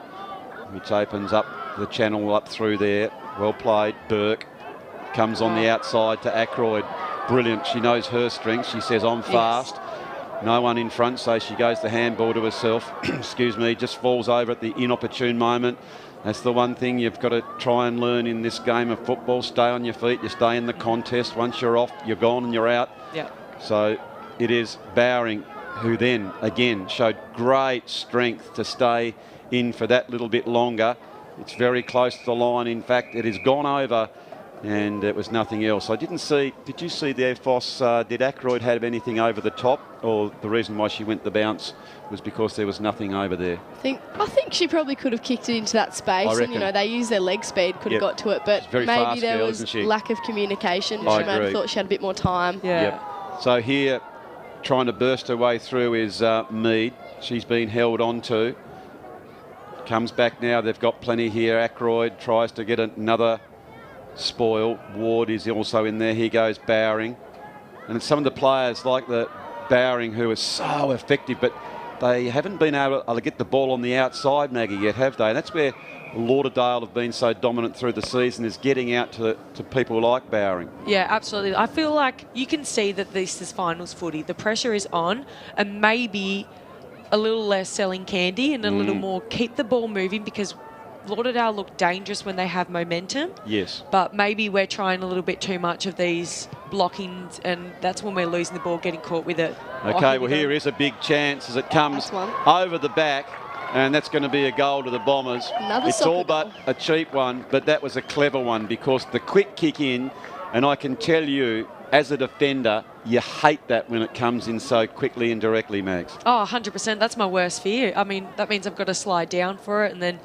which opens up the channel up through there. Well played. Burke comes on the outside to Ackroyd. Brilliant. She knows her strength. She says, I'm fast. No one in front, so she goes the handball to herself. Excuse me, just falls over at the inopportune moment. That's the one thing you've got to try and learn in this game of football. Stay on your feet. You stay in the contest. Once you're off, you're gone and you're out. So it is Bowring who then, again, showed great strength to stay in for that little bit longer. It's very close to the line. In fact, it has gone over, and it was nothing else. I didn't see, did you see there, Foss, did Ackroyd have anything over the top, or the reason why she went the bounce was because there was nothing over there? I think she probably could have kicked it into that space, and you know, they used their leg speed, could have got to it, but maybe there was lack of communication. She might have thought she had a bit more time. So here, trying to burst her way through is Mead. She's been held on to. Comes back now. They've got plenty here. Ackroyd tries to get another spoil. Ward is also in there. Here goes Bowring. And it's some of the players like the Bowring who are so effective, but they haven't been able to get the ball on the outside, Maggie, yet, have they? And that's where Lauderdale have been so dominant through the season, is getting out to people like Bowring. Yeah, absolutely. I feel like you can see that this is finals footy. The pressure is on, and maybe a little less selling candy and a little more keep the ball moving, because Lauderdale look dangerous when they have momentum. Yes. But maybe we're trying a little bit too much of these blockings, and that's when we're losing the ball, getting caught with it. Okay, well, here is a big chance as it comes over the back, and that's going to be a goal to the Bombers. It's all but a cheap one, but that was a clever one, because the quick kick in, and I can tell you, as a defender, you hate that when it comes in so quickly and directly, Mags. Oh, 100%. That's my worst fear. I mean, that means I've got to slide down for it, and then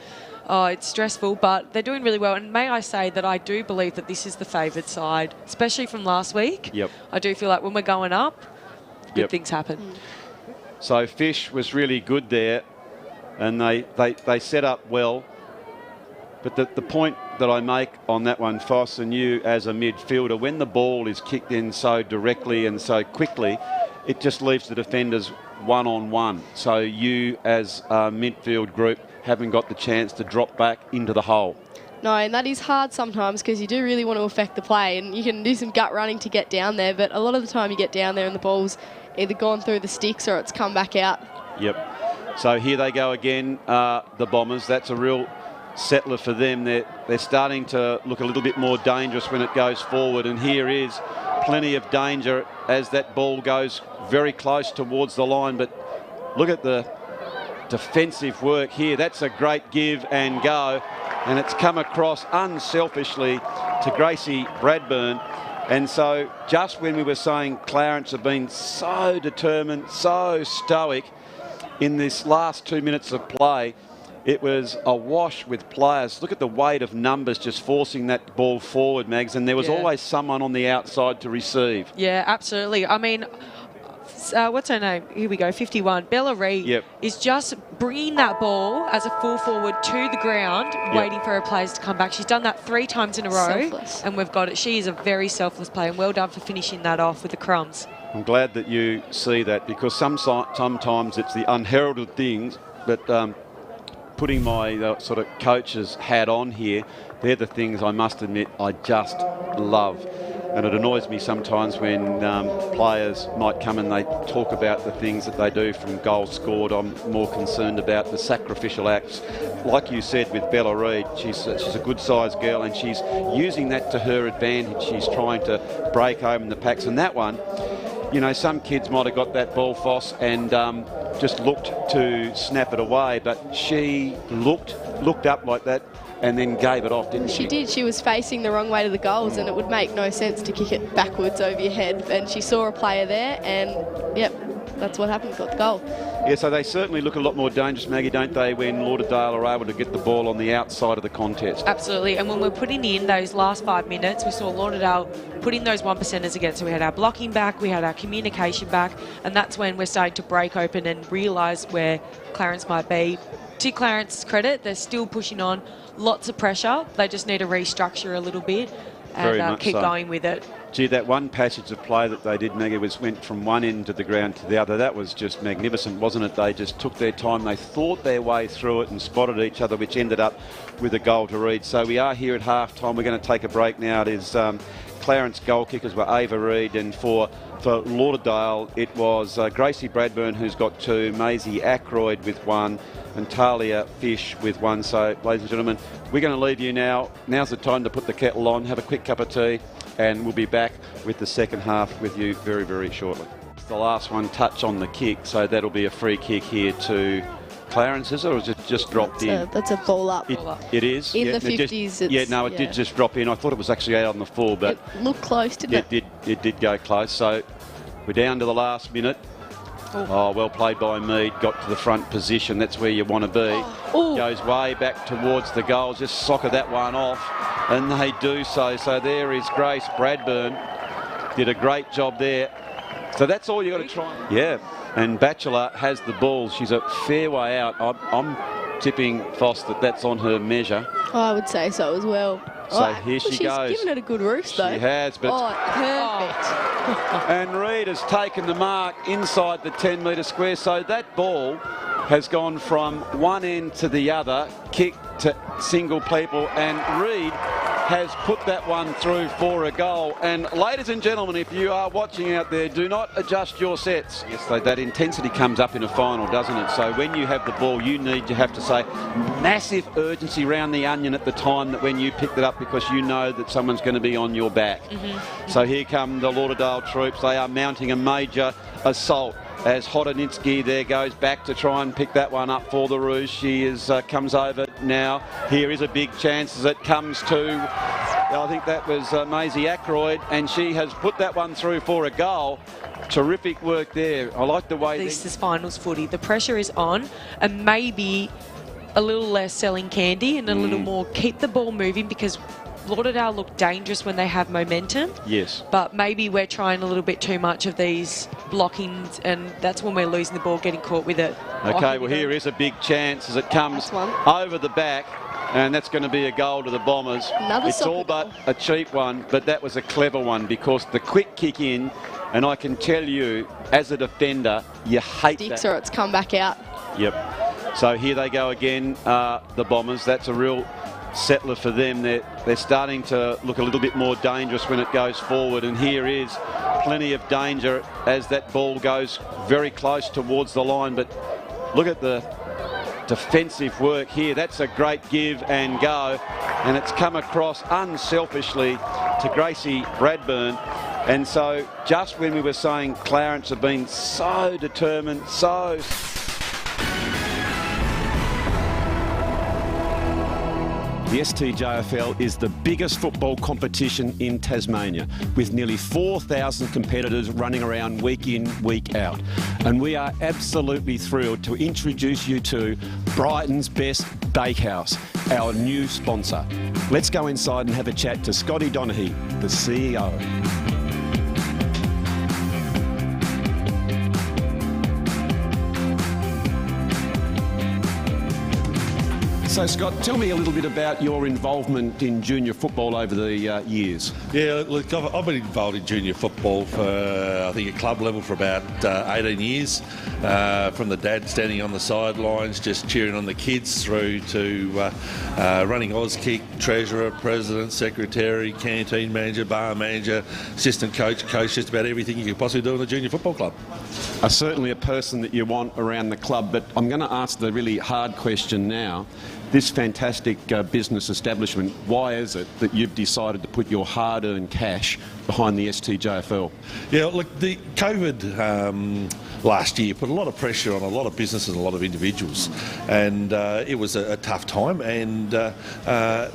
it's stressful, but they're doing really well. And may I say that I do believe that this is the favoured side, especially from last week. I do feel like when we're going up, good things happen. So Fish was really good there, and they set up well. But the point that I make on that one, Foss, and you as a midfielder, when the ball is kicked in so directly and so quickly, it just leaves the defenders one-on-one. So you as a midfield group haven't got the chance to drop back into the hole. No, and that is hard sometimes, because you do really want to affect the play, and you can do some gut running to get down there, but a lot of the time you get down there and the ball's either gone through the sticks or it's come back out. So here they go again, the Bombers. That's a real settler for them. They're starting to look a little bit more dangerous when it goes forward, and here is plenty of danger as that ball goes very close towards the line. But look at the defensive work here. That's a great give and go, and it's come across unselfishly to Gracie Bradburn. And so just when we were saying Clarence have been so determined, so stoic in this last 2 minutes of play, it was awash with players. Look at the weight of numbers just forcing that ball forward, Mags, and there was always someone on the outside to receive. Yeah, absolutely. I mean, what's her name? Here we go, 51. Bella Reid is just bringing that ball as a full forward to the ground, waiting for her players to come back. She's done that 3 times in a row, Selfless. and we've got it. She is a very selfless player, and well done for finishing that off with the crumbs. I'm glad that you see that, because sometimes it's the unheralded things, but putting my sort of coach's hat on here, they're the things I must admit I just love. And it annoys me sometimes when players might come and they talk about the things that they do from goals scored. I'm more concerned about the sacrificial acts. Like you said with Bella Reid, she's a good-sized girl, and she's using that to her advantage. She's trying to break open the packs. And that one, you know, some kids might have got that ball, Foss, and just looked to snap it away, but she looked up like that and then gave it off, didn't she? She did. She was facing the wrong way to the goals, and it would make no sense to kick it backwards over your head. And she saw a player there, and yep, that's what happened. Got the goal. Yeah, so they certainly look a lot more dangerous, Maggie, don't they, when Lauderdale are able to get the ball on the outside of the contest? Absolutely. And when we're putting in those last 5 minutes, we saw Lauderdale putting those 1%ers again. So we had our blocking back, we had our communication back, and that's when we're starting to break open and realise where Clarence might be. To Clarence's credit, they're still pushing on. Lots of pressure. They just need to restructure a little bit and keep going with it. Gee, that one passage of play that they did, Maggie, went from one end of the ground to the other. That was just magnificent, wasn't it? They just took their time. They thought their way through it and spotted each other, which ended up with a goal to Reid. So we are here at half-time. We're going to take a break now. It is Clarence goal kickers were Ava Reid, and for Lauderdale it was Gracie Bradburn, who's got 2, Maisie Ackroyd with 1, and Talia Fish with 1. So, ladies and gentlemen, we're going to leave you now. Now's the time to put the kettle on, have a quick cup of tea, and we'll be back with the second half with you very, very shortly. It's the last one, touch on the kick, so that'll be a free kick here to Clarence, is it, or is it just dropped in? That's a ball up. It is? In the 50s. It did just drop in. I thought it was actually out on the full, but it looked close, didn't it? It did go close. So we're down to the last minute. Oh, well played by Mead. Got to the front position. That's where you want to be. Goes way back towards the goal. Just soccer that one off, and they do so. So there is Grace Bradburn. Did a great job there. So that's all you got to try. Yeah. And Batchelor has the ball. She's a fair way out. I'm tipping Foss that's on her measure. Oh, I would say so as well. So here she goes. She's given it a good roost, though. She has, but... perfect. And Reid has taken the mark inside the 10-metre square. So that ball has gone from one end to the other, kick to single people, and Reid has put that one through for a goal. And ladies and gentlemen, if you are watching out there, do not adjust your sets. Yes, that intensity comes up in a final, doesn't it? So when you have the ball, you have to say massive urgency round the onion at the time that when you picked it up, because you know that someone's going to be on your back. So here come the Lauderdale troops. They are mounting a major assault as Hodonitsky there goes back to try and pick that one up for the Rouge. She comes over now. Here is a big chance as it comes to, I think that was Maisie Ackroyd, and she has put that one through for a goal. Terrific work there. I like the way... This is finals footy. The pressure is on, and maybe a little less selling candy and a little more keep the ball moving, because Lauderdale look dangerous when they have momentum. Yes. But maybe we're trying a little bit too much of these blockings, and that's when we're losing the ball, getting caught with it. Okay, well, here is a big chance as it comes over the back, and that's going to be a goal to the Bombers. It's all but a cheap one, but that was a clever one, because the quick kick in, and I can tell you, as a defender, you hate that. Or it's come back out. Yep. So here they go again, the Bombers. That's a real settler for them. They're starting to look a little bit more dangerous when it goes forward, and here is plenty of danger as that ball goes very close towards the line. But look at the defensive work here. That's a great give and go, and it's come across unselfishly to Gracie Bradburn. And so just when we were saying Clarence have been so determined, so... The STJFL is the biggest football competition in Tasmania, with nearly 4,000 competitors running around week in, week out. And we are absolutely thrilled to introduce you to Brighton's Best Bakehouse, our new sponsor. Let's go inside and have a chat to Scotty Donaghy, the CEO. So, Scott, tell me a little bit about your involvement in junior football over the years. Yeah, look, I've been involved in junior football for, I think, at club level for about 18 years. From the dad standing on the sidelines, just cheering on the kids, through to running Auskick, treasurer, president, secretary, canteen manager, bar manager, assistant coach, just about everything you could possibly do in a junior football club. Certainly a person that you want around the club, but I'm going to ask the really hard question now. This fantastic business establishment, why is it that you've decided to put your hard-earned cash behind the STJFL? Yeah, look, the COVID last year put a lot of pressure on a lot of businesses and a lot of individuals, and it was a tough time, and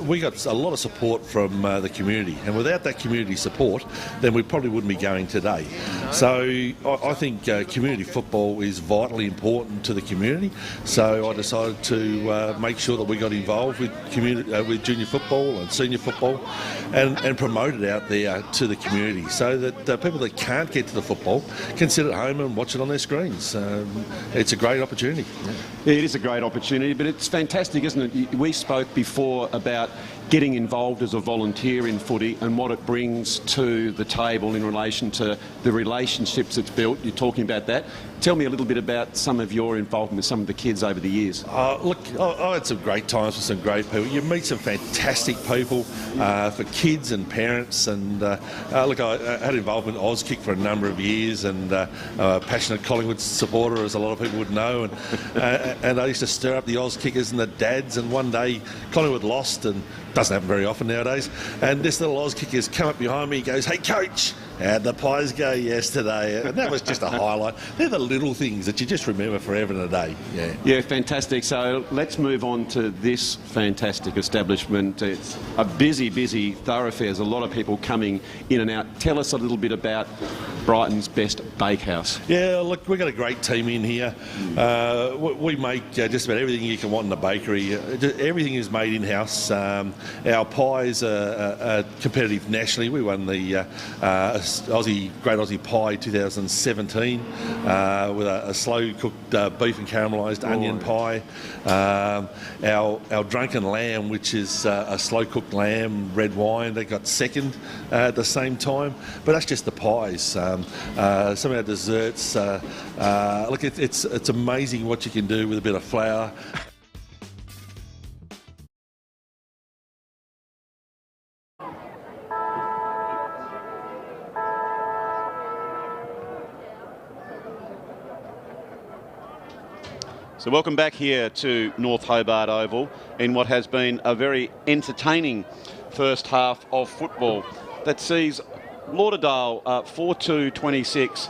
we got a lot of support from the community, and without that community support, then we probably wouldn't be going today. So I think community football is vitally important to the community, so I decided to make sure that we got involved with with junior football and senior football, and promote it out there to the community, so that people that can't get to the football can sit at home and watch it on their screens. It's a great opportunity. Yeah, it is a great opportunity, but it's fantastic, isn't it? We spoke before about getting involved as a volunteer in footy and what it brings to the table in relation to the relationships it's built. You're talking about that. Tell me a little bit about some of your involvement with some of the kids over the years. Look, I had some great times with some great people. You meet some fantastic people for kids and parents. And look, I had involvement in Auskick for a number of years, and a passionate Collingwood supporter, as a lot of people would know. And I used to stir up the Auskickers and the dads. And one day Collingwood lost, and doesn't happen very often nowadays. And this little Auskicker's come up behind me. He goes, "Hey, coach, how'd the Pies go yesterday?" And that was just a highlight. They're the little things that you just remember forever and a day. Yeah, fantastic. So let's move on to this fantastic establishment. It's a busy thoroughfare. There's a lot of people coming in and out. Tell us a little bit about Brighton's Best Bakehouse. Yeah, look, we've got a great team in here. We make just about everything you can want in a bakery. Everything is made in-house. Our pies are competitive nationally. We won the Great Aussie Pie 2017 with a slow-cooked beef and caramelised onion pie. Our Drunken Lamb, which is a slow-cooked lamb, red wine, they got second at the same time. But that's just the pies. Some of our desserts. Look, it's amazing what you can do with a bit of flour. So welcome back here to North Hobart Oval in what has been a very entertaining first half of football that sees Lauderdale 4-2-26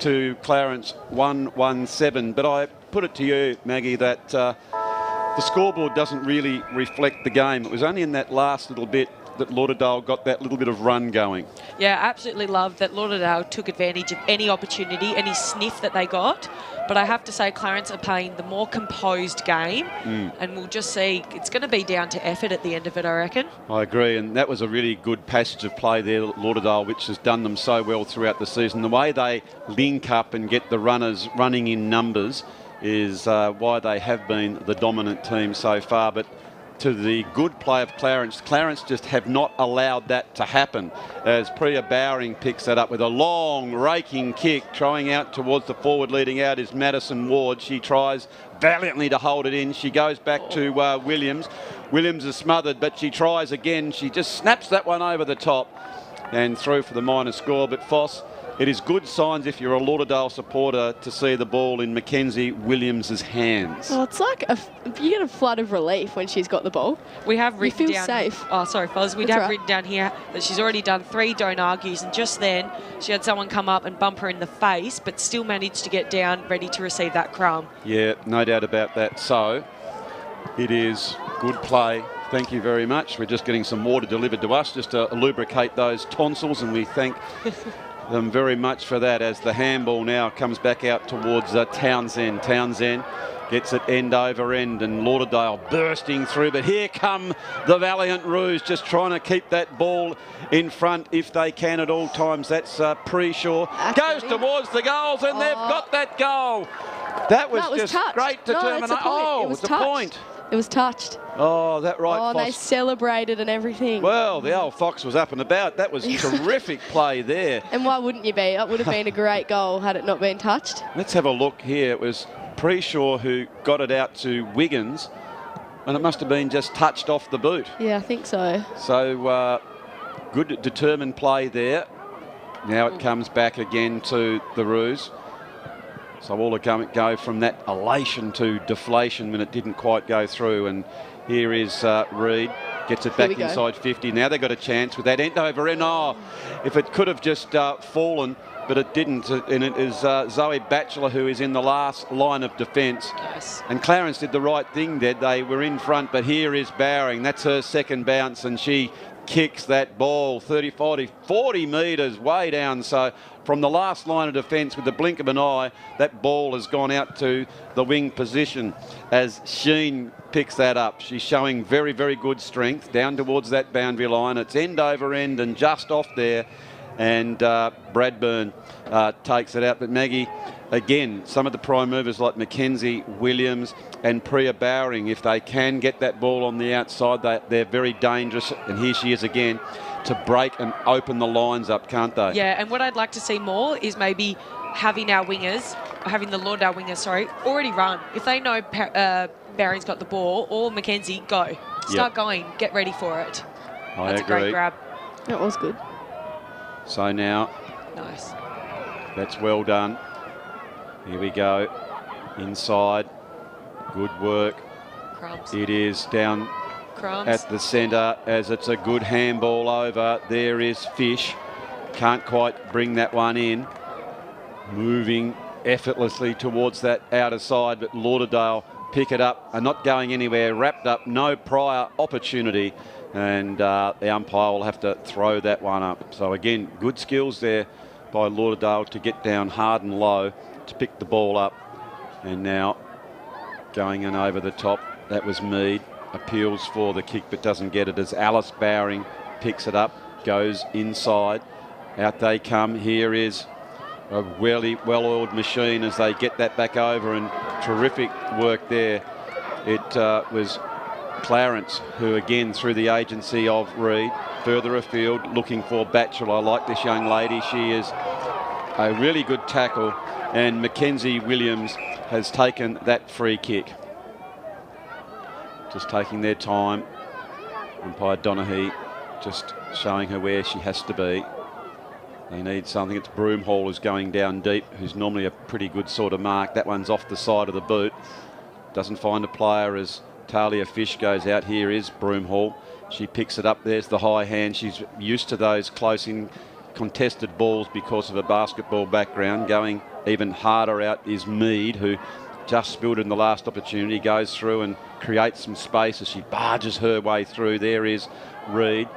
to Clarence 1-1-7. But I put it to you, Maggie, that the scoreboard doesn't really reflect the game. It was only in that last little bit that Lauderdale got that little bit of run going. Yeah, absolutely love that Lauderdale took advantage of any opportunity, any sniff that they got. But I have to say Clarence are playing the more composed game, and we'll just see. It's going to be down to effort at the end of it, I reckon. I agree, and that was a really good passage of play there, Lauderdale, which has done them so well throughout the season. The way they link up and get the runners running in numbers is why they have been the dominant team so far. But to the good play of Clarence just have not allowed that to happen, as Priya Bowering picks that up with a long raking kick, trying out towards the forward. Leading out is Madison Ward. She tries valiantly to hold it in. She goes back to Williams. Williams is smothered, but she tries again. She just snaps that one over the top and through for the minor score. But Foss, It is good signs if you're a Lauderdale supporter to see the ball in Mackenzie Williams' hands. Well, it's like you get a flood of relief when she's got the ball. We have written you feel down. Safe. Oh, sorry, fellas. We have written down here that she's already done 3 don't argues, and just then she had someone come up and bump her in the face, but still managed to get down, ready to receive that crumb. Yeah, no doubt about that. So it is good play. Thank you very much. We're just getting some water delivered to us just to lubricate those tonsils, and we thank them very much for that as the handball now comes back out towards Townsend. Townsend gets it end over end, and Lauderdale bursting through, but here come the Valiant Rouge just trying to keep that ball in front if they can at all times. That's Preshaw. Goes towards the goals, and they've got that goal. That was just touched. Great determination. Oh, it was a point. It was touched. Oh, that right. Oh, they celebrated and everything. Well, the old Fox was up and about. That was terrific play there. And why wouldn't you be? It would have been a great goal had it not been touched. Let's have a look here. It was Preshaw who got it out to Wiggins, and it must have been just touched off the boot. Yeah, I think so. So good determined play there. Now it comes back again to the Roos. So all go from that elation to deflation when it didn't quite go through. And here is Reid, gets it back inside 50. Now they've got a chance with that end over end. Oh, if it could have just fallen, but it didn't. And it is Zoe Batchelor who is in the last line of defence. Yes. And Clarence did the right thing there. They were in front, but here is Bowring. That's her second bounce, and she kicks that ball 30, 40 metres way down. So from the last line of defence, with the blink of an eye, that ball has gone out to the wing position as Sheen picks that up. She's showing very, very good strength down towards that boundary line. It's end over end and just off there. And Bradburn takes it out. But Maggie, again, some of the prime movers like Mackenzie Williams and Priya Bowring, if they can get that ball on the outside, they're very dangerous. And here she is again to break and open the lines up, can't they? Yeah, and what I'd like to see more is maybe having our wingers, having the Lauderdale wingers, already run. If they know Bowring's got the ball, or Mackenzie, go. Start going. Get ready for it. That's agree. A great grab. That was good. So now, nice. That's well done. Here we go. Inside. Good work. Crumbs. It is down Crumbs. At the centre as it's a good handball over. There is Fish. Can't quite bring that one in. Moving effortlessly towards that outer side, but Lauderdale pick it up and not going anywhere. Wrapped up, no prior opportunity. And the umpire will have to throw that one up. So again, good skills there by Lauderdale to get down hard and low to pick the ball up. And now going in over the top, that was Mead. Appeals for the kick but doesn't get it as Alice Bowring picks it up, goes inside. Out they come. Here is a really well-oiled machine as they get that back over, and terrific work there. It was Clarence, who again through the agency of Reid, further afield looking for Batchelor. I like this young lady. She is a really good tackle, and Mackenzie Williams has taken that free kick. Just taking their time. Umpire Donaghy just showing her where she has to be. They need something. It's Broomhall who's going down deep, who's normally a pretty good sort of mark. That one's off the side of the boot. Doesn't find a player as Talia Fish goes out. Here is Broomhall. She picks it up. There's the high hand. She's used to those close in contested balls because of a basketball background. Going even harder out is Mead, who just spilled in the last opportunity, goes through and creates some space as she barges her way through. There is Reid.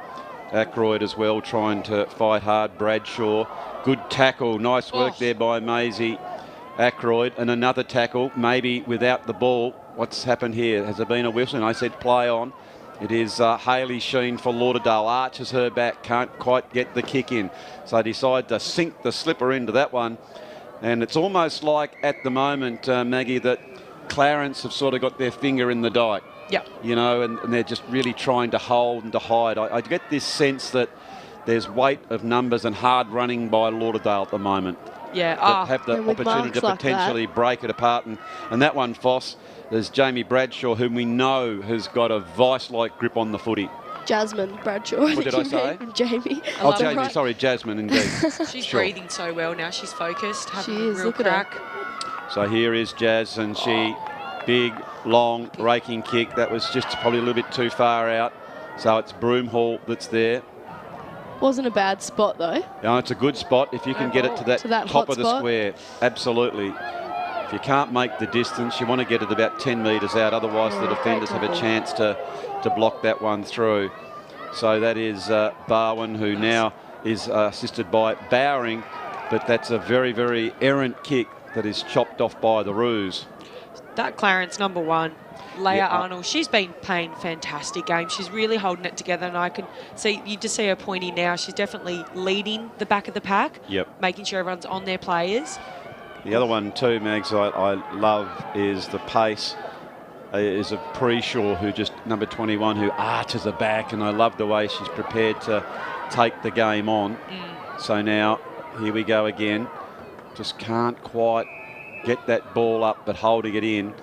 Ackroyd as well, trying to fight hard. Bradshaw, good tackle. Nice work there by Maisie Ackroyd. And another tackle, maybe without the ball. What's happened here? Has there been a whistle? And I said play on. It is Hayley Sheen for Lauderdale. Arches her back, can't quite get the kick in. So decide to sink the slipper into that one. And it's almost like at the moment, Maggie, that Clarence have sort of got their finger in the dike. Yeah. You know, and they're just really trying to hold and to hide. I get this sense that there's weight of numbers and hard running by Lauderdale at the moment. Yeah. That have the opportunity to potentially break it apart. And that one, Foss, there's Jamie Bradshaw, whom we know has got a vice-like grip on the footy. Jasmine Bradshaw. What did I say? Jamie. Oh, Jamie, sorry, Jasmine, indeed. She's breathing so well now. She's focused, having she a is. real Look crack. at her. So here is Jazz, and she, big, long, raking kick. That was just probably a little bit too far out. So it's Broomhall that's there. Wasn't a bad spot, though. No, it's a good spot if you can get it to that top of the spot. square. Absolutely. If you can't make the distance, you want to get it about 10 metres out. Otherwise, the defenders have a chance to block that one through. So that is Barwin, who now is assisted by Bowering. But that's a very, very errant kick that is chopped off by the Roos. That Clarence, number 1, Leah Arnold, she's been playing fantastic game. She's really holding it together, and I can see, you just see her pointing now. She's definitely leading the back of the pack, making sure everyone's on their players. The other one too, Mags, I love is the pace. Is a Preshaw, who just number 21, who arches her back, and I love the way she's prepared to take the game on. So now here we go again. Just can't quite get that ball up, but holding it in.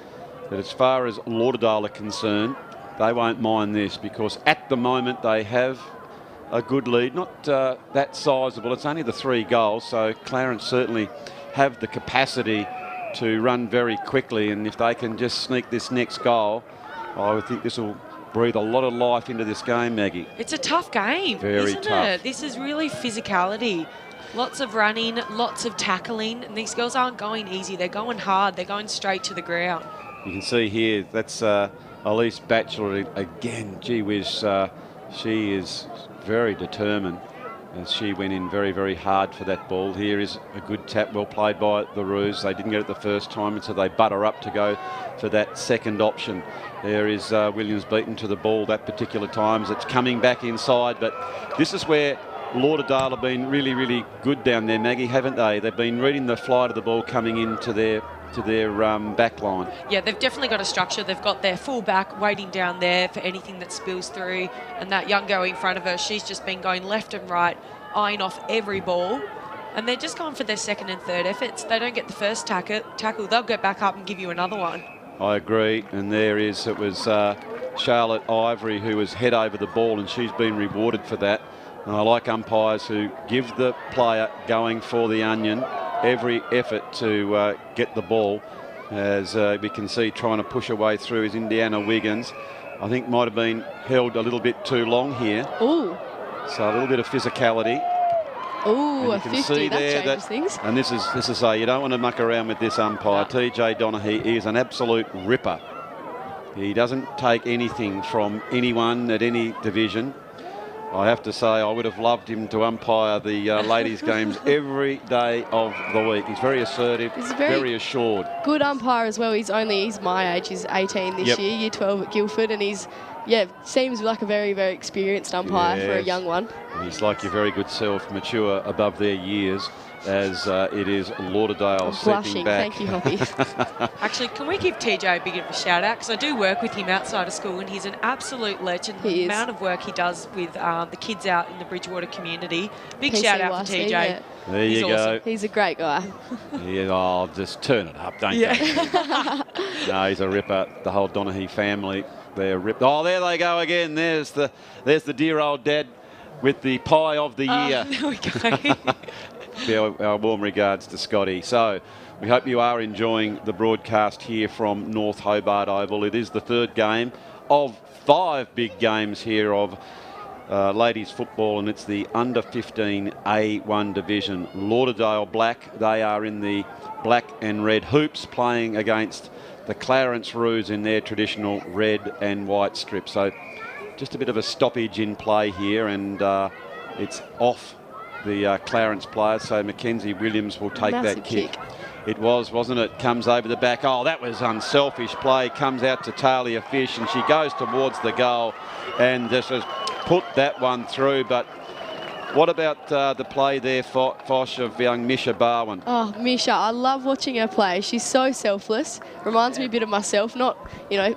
But as far as Lauderdale are concerned, they won't mind this, because at the moment they have a good lead, not that sizable. It's only the 3 goals, so Clarence certainly have the capacity to run very quickly, and if they can just sneak this next goal, I would think this will breathe a lot of life into this game, Maggie. It's a tough game, isn't it? This is really physicality. Lots of running, lots of tackling, and these girls aren't going easy. They're going hard. They're going straight to the ground. You can see here, that's Elise Batchelor again. Gee whiz, she is very determined, as she went in very, very hard for that ball. Here is a good tap, well played by the Roos. They didn't get it the first time, and so they butter up to go for that second option. There is Williams beaten to the ball that particular time as it's coming back inside. But this is where Lauderdale have been really, really good down there, Maggie, haven't they? They've been reading the flight of the ball coming into their back line. Yeah, they've definitely got a structure. They've got their full back waiting down there for anything that spills through. And that young girl in front of her, she's just been going left and right, eyeing off every ball. And they're just going for their second and third efforts. They don't get the first tackle, they'll go back up and give you another one. I agree. And it was Charlotte Ivory who was head over the ball, and she's been rewarded for that. And I like umpires who give the player going for the onion every effort to get the ball. As we can see, trying to push her way through is Indiana Wiggins. I think might have been held a little bit too long here. Ooh. So a little bit of physicality. Ooh, a 50, that changes things. And this is you don't want to muck around with this umpire. No. TJ Donaghy is an absolute ripper. He doesn't take anything from anyone at any division. I have to say, I would have loved him to umpire the ladies' games every day of the week. He's very assertive, he's very assured. Good umpire as well. He's my age. He's 18 this year, year 12 at Guildford, and he's, seems like a very, very experienced umpire for a young one. He's like your very good self, mature above their years, as it is Lauderdale stepping back. Thank you, Hoppy. Actually, can we give TJ a big of a shout out? Because I do work with him outside of school, and he's an absolute legend. The amount of work he does with the kids out in the Bridgewater community. Big shout out for TJ. Yeah. There you go. He's a great guy. I'll just turn it up, don't you? No, he's a ripper. The whole Donaghy family, they're ripped. Oh, there they go again. There's the dear old dad with the pie of the year. There we go. Our warm regards to Scotty. So we hope you are enjoying the broadcast here from North Hobart Oval. It is the third game of 5 big games here of ladies football, and it's the U15A1 division. Lauderdale Black, they are in the black and red hoops, playing against the Clarence Roos in their traditional red and white strip. So just a bit of a stoppage in play here, and it's off the Clarence players, so Mackenzie Williams will take that kick. It was, wasn't it? Comes over the back. Oh, that was unselfish play. Comes out to Talia Fish, and she goes towards the goal and just has put that one through. But what about the play there, Fosh, of young Misha Barwin? Oh, Misha, I love watching her play. She's so selfless. Reminds me a bit of myself. Not,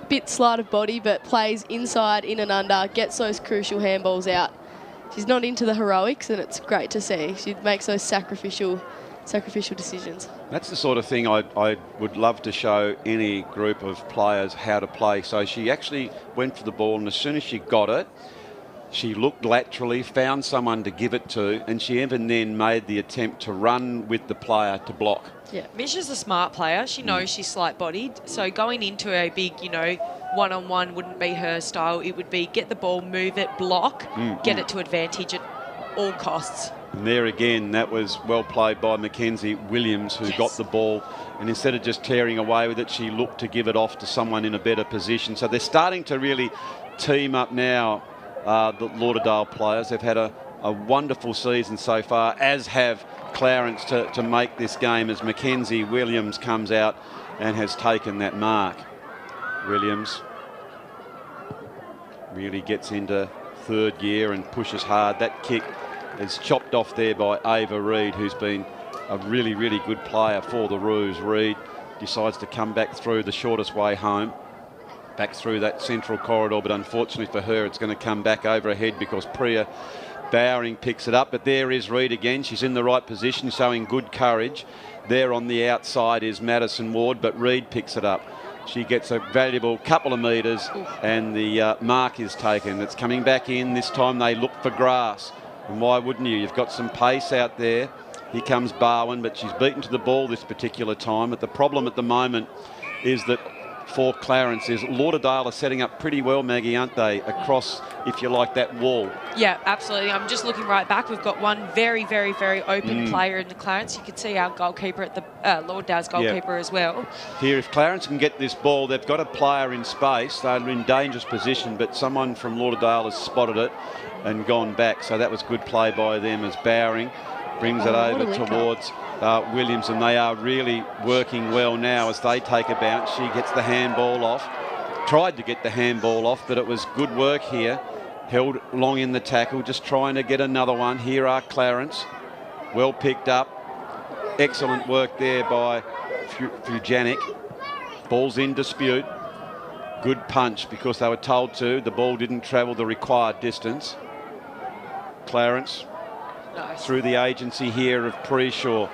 bit slight of body, but plays inside, in and under, gets those crucial handballs out. She's not into the heroics, and it's great to see. She makes those sacrificial decisions. That's the sort of thing I would love to show any group of players how to play. So she actually went for the ball, and as soon as she got it, She looked laterally, found someone to give it to, and she even then made the attempt to run with the player to block. Yeah, Mish is a smart player. She knows she's slight-bodied, so going into a big, one-on-one wouldn't be her style. It would be get the ball, move it, block, get it to advantage at all costs. And there again, that was well played by Mackenzie Williams, who got the ball, and instead of just tearing away with it, she looked to give it off to someone in a better position. So they're starting to really team up now, the Lauderdale players. They've had a wonderful season so far, as have Clarence, to make this game, as Mackenzie Williams comes out and has taken that mark. Williams really gets into third gear and pushes hard. That kick is chopped off there by Ava Reid, who's been a really, really good player for the Roos. Reid decides to come back through the shortest way home, back through that central corridor, but unfortunately for her, it's going to come back over her head because Priya Bowering picks it up. But there is Reid again. She's in the right position, showing good courage. There on the outside is Madison Ward, but Reid picks it up. She gets a valuable couple of metres, and the mark is taken. It's coming back in. This time they look for grass. And why wouldn't you? You've got some pace out there. Here comes Barwin, but she's beaten to the ball this particular time. But the problem at the moment is that for Clarence is Lauderdale are setting up pretty well, Maggie, aren't they, across, if you like, that wall? Yeah, absolutely. I'm just looking right back. We've got one very, very, very open player in the Clarence. You can see our goalkeeper at the Lauderdale's goalkeeper as well. Here, if Clarence can get this ball, they've got a player in space. They're in dangerous position, but someone from Lauderdale has spotted it and gone back. So that was good play by them as Bowering brings it over towards Williams, and they are really working well now as they take a bounce. She gets the handball off. Tried to get the handball off, but it was good work here. Held long in the tackle, just trying to get another one. Here are Clarence. Well picked up. Excellent work there by Fujanic. Ball's in dispute. Good punch because they were told to. The ball didn't travel the required distance. Clarence through the agency here of Preshaw,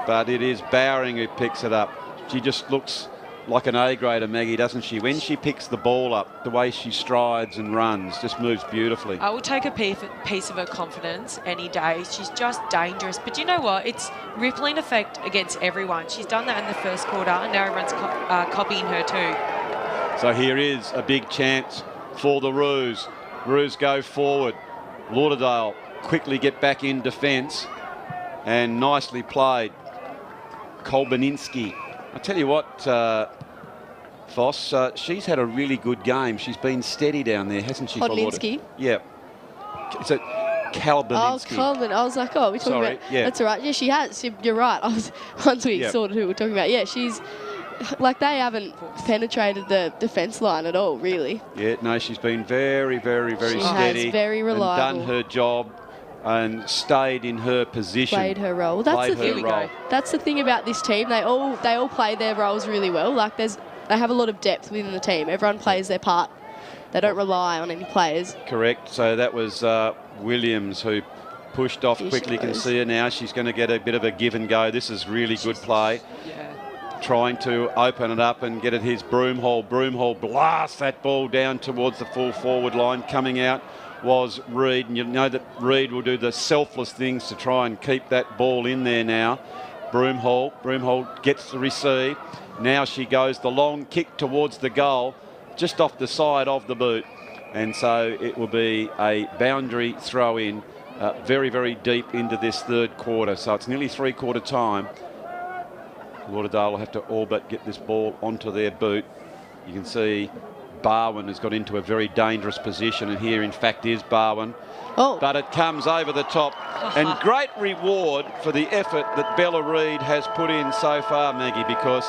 but it is Bowering who picks it up. She just looks like an A-grader, Maggie, doesn't she? When she picks the ball up, the way she strides and runs just moves beautifully. I will take a piece of her confidence any day. She's just dangerous. But you know what? It's rippling effect against everyone. She's done that in the first quarter, and now everyone's copying her too. So here is a big chance for the Roos. Roos go forward. Lauderdale quickly get back in defence, and nicely played. Kolbaninski. I tell you what, Foss, she's had a really good game. She's been steady down there, hasn't she? Hodlinski? Yeah. Is it Kalbaninski? Oh, Kalban. I was like, oh, we're talking about... Yeah. That's all right. Yeah, she has. You're right. Once we sorted who we're talking about. Yeah, she's... Like, they haven't penetrated the defence line at all, really. Yeah, no, she's been very, very, very steady. Has, very reliable. And done her job and stayed in her position. Played her role. That's the thing. That's the thing about this team. They all play their roles really well. Like, they have a lot of depth within the team. Everyone plays their part. They don't rely on any players. Correct. So that was Williams who pushed off quickly. You can see her now. She's going to get a bit of a give and go. This is really good play. Trying to open it up and get at his Broomhall. Broomhall blasts that ball down towards the full forward line. Coming out was Reid, and you know that Reid will do the selfless things to try and keep that ball in there now. Broomhall gets the receive. Now she goes the long kick towards the goal, just off the side of the boot. And so it will be a boundary throw in very, very deep into this third quarter. So it's nearly three-quarter time. Lauderdale will have to all but get this ball onto their boot. You can see Barwin has got into a very dangerous position, and here in fact is Barwin. But it comes over the top, and great reward for the effort that Bella Reid has put in so far, Maggie, because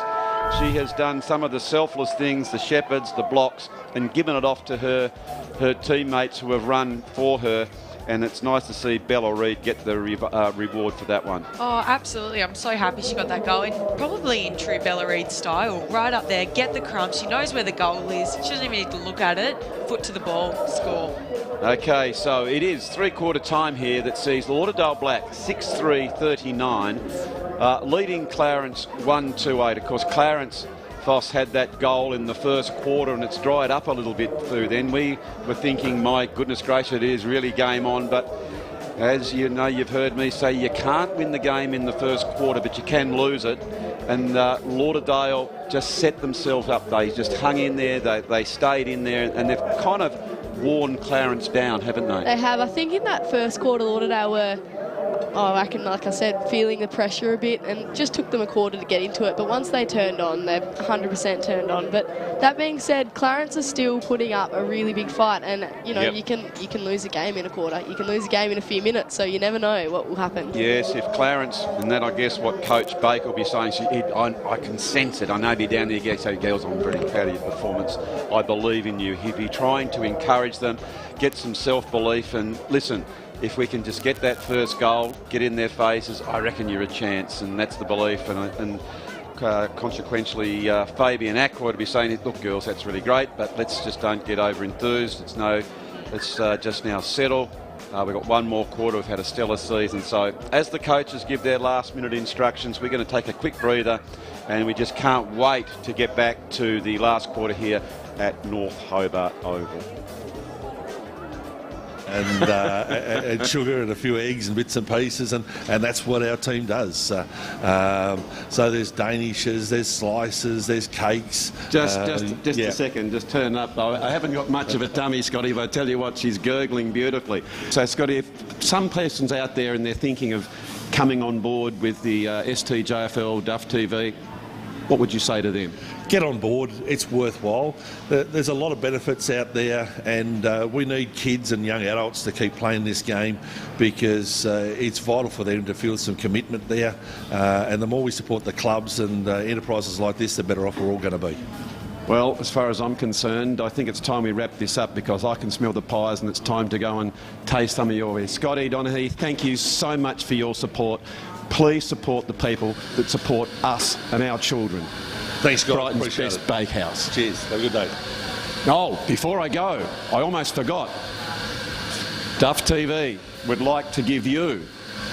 she has done some of the selfless things, the shepherds, the blocks, and given it off to her teammates who have run for her. And it's nice to see Bella Reid get the reward for that one. Oh, absolutely. I'm so happy she got that goal. And probably in true Bella Reid style. Right up there, get the crumbs. She knows where the goal is. She doesn't even need to look at it. Foot to the ball, score. Okay, so it is three-quarter time here that sees Lauderdale Black 6-3-39, leading Clarence 1-2-8. Of course, Clarence Foss had that goal in the first quarter and it's dried up a little bit through then. We were thinking, my goodness gracious, it is really game on. But as you know, you've heard me say, you can't win the game in the first quarter, but you can lose it. And Lauderdale just set themselves up. They just hung in there. They stayed in there, and they've kind of worn Clarence down, haven't they? They have. I think in that first quarter, Lauderdale were, I reckon, like I said, feeling the pressure a bit, and just took them a quarter to get into it. But once they turned on, they've 100% turned on. But that being said, Clarence is still putting up a really big fight, and you know, you can lose a game in a quarter, you can lose a game in a few minutes, so you never know what will happen. Yes, if Clarence, and that I guess what Coach Baker will be saying, I can sense it. I know you're down there, you say, girls, I'm very proud of your performance. I believe in you. He'll be trying to encourage them, get some self-belief, and listen. If we can just get that first goal, get in their faces, I reckon you're a chance, and that's the belief. And consequently, Fabian Ackroyd to be saying, look, girls, that's really great, but let's just don't get over-enthused. Let's just now settle. We've got one more quarter. We've had a stellar season. So as the coaches give their last-minute instructions, we're going to take a quick breather, and we just can't wait to get back to the last quarter here at North Hobart Oval. And sugar and a few eggs and bits and pieces, and that's what our team does. So there's danishes, there's slices, there's cakes. Just a second, just turn up. I haven't got much of a tummy, Scotty, but I tell you what, she's gurgling beautifully. So, Scotty, if some person's out there and they're thinking of coming on board with the STJFL Duff TV, what would you say to them? Get on board, it's worthwhile. There's a lot of benefits out there, and we need kids and young adults to keep playing this game, because it's vital for them to feel some commitment there, and the more we support the clubs and enterprises like this, the better off we're all going to be. Well, as far as I'm concerned, I think it's time we wrap this up, because I can smell the pies and it's time to go and taste some of your. Scotty, Donaghy, thank you so much for your support. Please support the people that support us and our children. Thanks, Scott. Brighton's Appreciate best it. bakehouse. Cheers. Have a good day. Oh, before I go, I almost forgot. Duff TV would like to give you,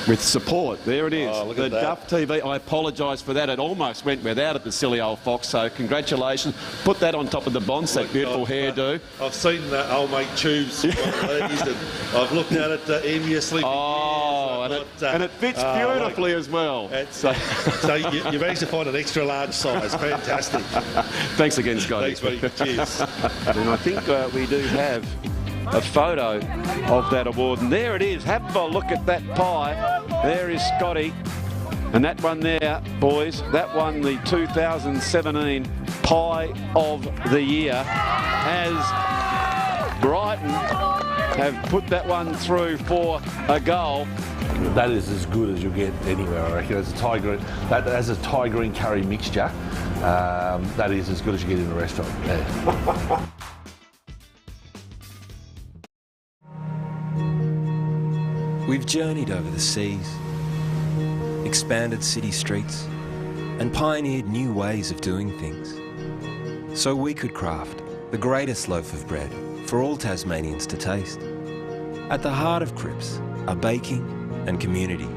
with support, there it is, look the at that. Duff TV. I apologise for that. It almost went without it, the silly old fox, so congratulations. Put that on top of the bonds, that beautiful hairdo. I've seen old mate Tubes. I've looked at it enviously. Oh, and it fits beautifully as well. So you managed to find an extra large size. Fantastic. Thanks again, Scotty. Thanks, buddy. Cheers. And I think we do have a photo of that award, and there it is. Have a look at that pie. There is Scotty, and that one there, boys, that won the 2017 Pie of the Year, as Brighton have put that one through for a goal. That is as good as you get anywhere, I reckon. As a Thai green, that has a Thai green curry mixture. That is as good as you get in a restaurant. Yeah. We've journeyed over the seas, expanded city streets, and pioneered new ways of doing things, so we could craft the greatest loaf of bread for all Tasmanians to taste. At the heart of Cripps are baking and community.